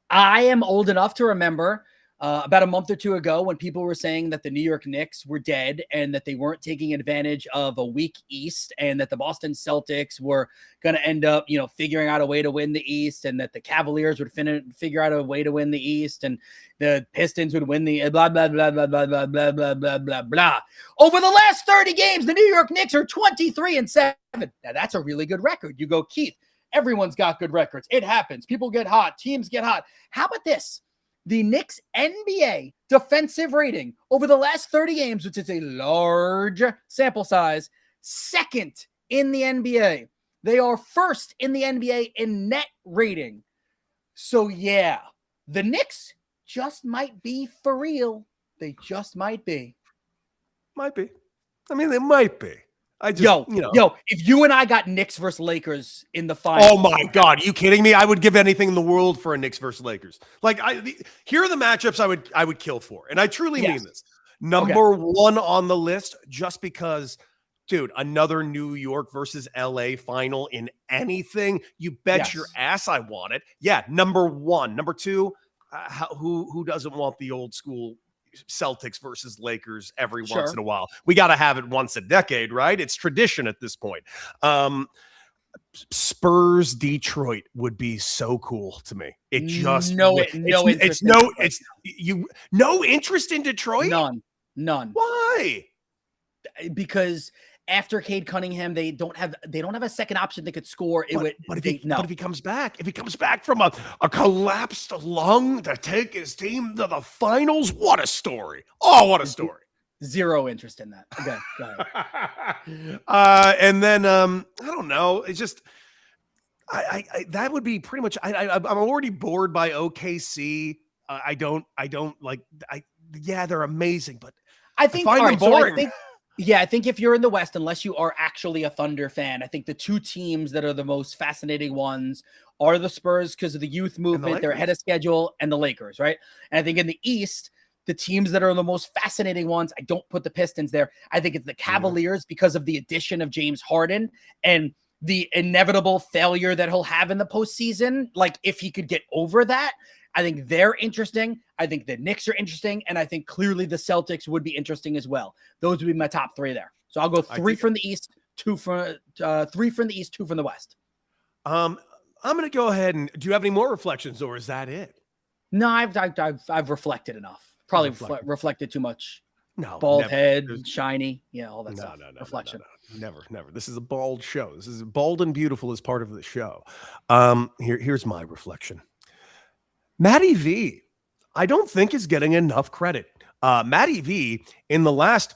I am old enough to remember about a month or two ago when people were saying that the New York Knicks were dead and that they weren't taking advantage of a weak East and that the Boston Celtics were going to end up, figuring out a way to win the East and that the Cavaliers would figure out a way to win the East and the Pistons would win the blah, blah, blah, blah, blah, blah, blah, blah, blah, blah, blah. Over the last 30 games, the New York Knicks are 23-7. Now that's a really good record. You go, Keith, everyone's got good records. It happens. People get hot. Teams get hot. How about this? The Knicks NBA defensive rating over the last 30 games, which is a large sample size, second in the NBA. They are first in the NBA in net rating. So, yeah, the Knicks just might be for real. They just might be. Might be. I mean, they might be. Yo, if you and I got Knicks versus Lakers in the final. Oh my God, are you kidding me? I would give anything in the world for a Knicks versus Lakers. Here are the matchups I would kill for, and I truly mean this. Number one on the list, just because, dude, another New York versus LA final in anything. You bet your ass I want it. Yeah, number one. Number two, who doesn't want the old school Celtics versus Lakers every once in a while? We got to have it once a decade, right? It's tradition at this point. Spurs Detroit would be so cool to me. It just no interest in Detroit? None. Why? Because after Cade Cunningham, they don't have a second option that could score. But if he comes back from a collapsed lung to take his team to the finals, what a story! Oh, what a story! Zero interest in that. Okay, go ahead. And then I don't know. It's just I that would be pretty much. I'm already bored by OKC. I don't like. They're amazing, but I find them boring. I think if you're in the West, unless you are actually a Thunder fan, I think the two teams that are the most fascinating ones are the Spurs because of the youth movement. They're ahead of schedule, and the Lakers, right? And I think in the East, the teams that are the most fascinating ones, I don't put the Pistons there. I think it's the Cavaliers because of the addition of James Harden and the inevitable failure that he'll have in the postseason. Like, if he could get over that, I think they're interesting. I think the Knicks are interesting. And I think clearly the Celtics would be interesting as well. Those would be my top three there. So I'll go three from the East, three from the East, two from the West. I'm going to go ahead and do you have any more reflections or is that it? No, I've reflected enough. Probably reflected too much. No, bald head, shiny. Yeah, all that stuff. No, reflection. Never. This is a bald show. This is bald and beautiful as part of the show. Here's my reflection. Matty V, I don't think is getting enough credit. Matty V in the last,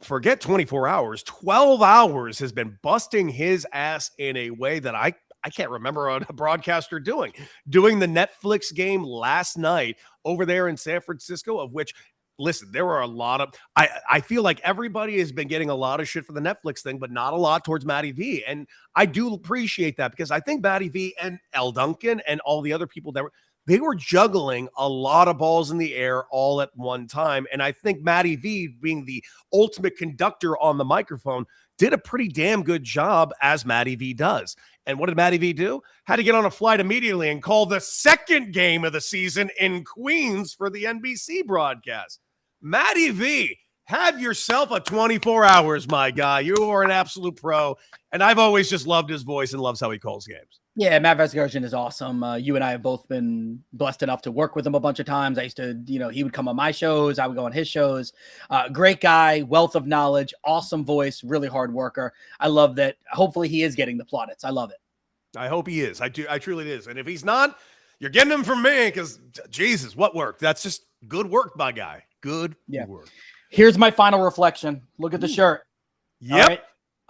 forget 24 hours, 12 hours has been busting his ass in a way that I can't remember a broadcaster doing the Netflix game last night over there in San Francisco, of which listen, there are a lot of I feel like everybody has been getting a lot of shit for the Netflix thing, but not a lot towards Matty V. And I do appreciate that because I think Matty V and L. Duncan and all the other people they were juggling a lot of balls in the air all at one time. And I think Matty V, being the ultimate conductor on the microphone, did a pretty damn good job, as Matty V does. And what did Matty V do? Had to get on a flight immediately and call the second game of the season in Queens for the NBC broadcast. Matty V, have yourself a 24 hours, my guy. You are an absolute pro. And I've always just loved his voice and loves how he calls games. Yeah, Matt Vasgersian is awesome. You and I have both been blessed enough to work with him a bunch of times. I used to, he would come on my shows. I would go on his shows. Great guy, wealth of knowledge, awesome voice, really hard worker. I love that. Hopefully he is getting the plaudits. I love it. I hope he is. I truly is. And if he's not, you're getting him from me because, Jesus, what work? That's just good work, my guy. Good work. Here's my final reflection. Look at the shirt. Yep. All right.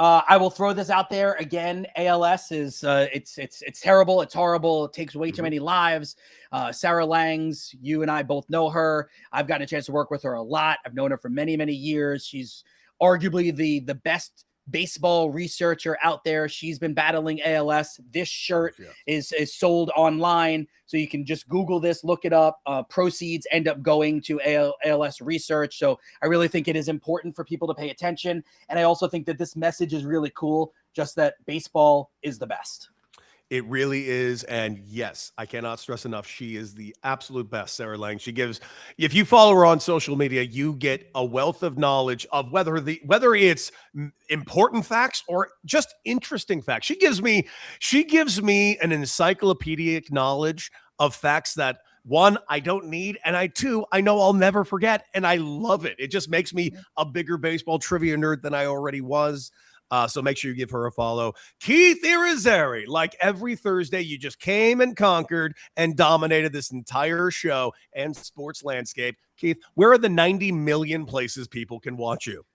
I will throw this out there again. ALS is it's terrible. It's horrible. It takes way too many lives. Sarah Langs, you and I both know her. I've gotten a chance to work with her a lot. I've known her for many, many years. She's arguably the best baseball researcher out there. She's been battling ALS. This shirt is sold online, so you can just Google this, look it up. Proceeds end up going to ALS research. So I really think it is important for people to pay attention. And I also think that this message is really cool, just that baseball is the best. It really is. And yes, I cannot stress enough. She is the absolute best, Sarah Lang. She gives, if you follow her on social media, you get a wealth of knowledge of whether it's important facts or just interesting facts. She gives me an encyclopedic knowledge of facts that, one, I don't need, and I know I'll never forget. And I love it. It just makes me a bigger baseball trivia nerd than I already was. So make sure you give her a follow. Keith Irizarry, like every Thursday, you just came and conquered and dominated this entire show and sports landscape. Keith, where are the 90 million places people can watch you?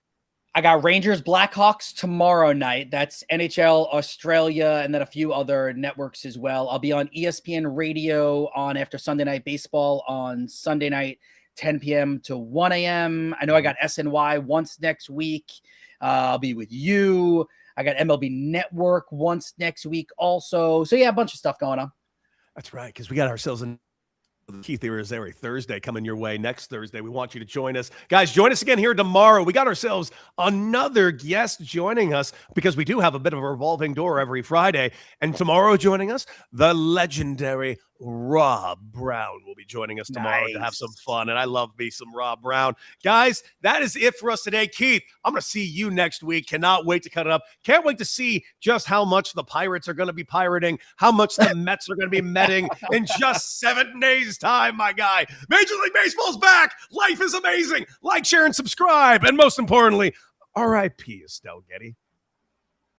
I got Rangers Blackhawks tomorrow night. That's NHL Australia and then a few other networks as well. I'll be on ESPN Radio on after Sunday Night Baseball on Sunday night, 10 p.m. to 1 a.m. I know I got SNY once next week. I'll be with you. I got MLB Network once next week also. So, yeah, a bunch of stuff going on. That's right, because we got ourselves in Keith Irizarry Thursday coming your way next Thursday. We want you to join us. Guys, join us again here tomorrow. We got ourselves another guest joining us because we do have a bit of a revolving door every Friday. And tomorrow joining us, the legendary Rob Brown will be joining us tomorrow to have some fun. And I love me some Rob Brown. Guys, that is it for us today. Keith, I'm going to see you next week. Cannot wait to cut it up. Can't wait to see just how much the Pirates are going to be pirating, how much the Mets are going to be metting in just 7 days' time, my guy. Major League Baseball's back. Life is amazing. Like, share, and subscribe. And most importantly, R.I.P. Estelle Getty.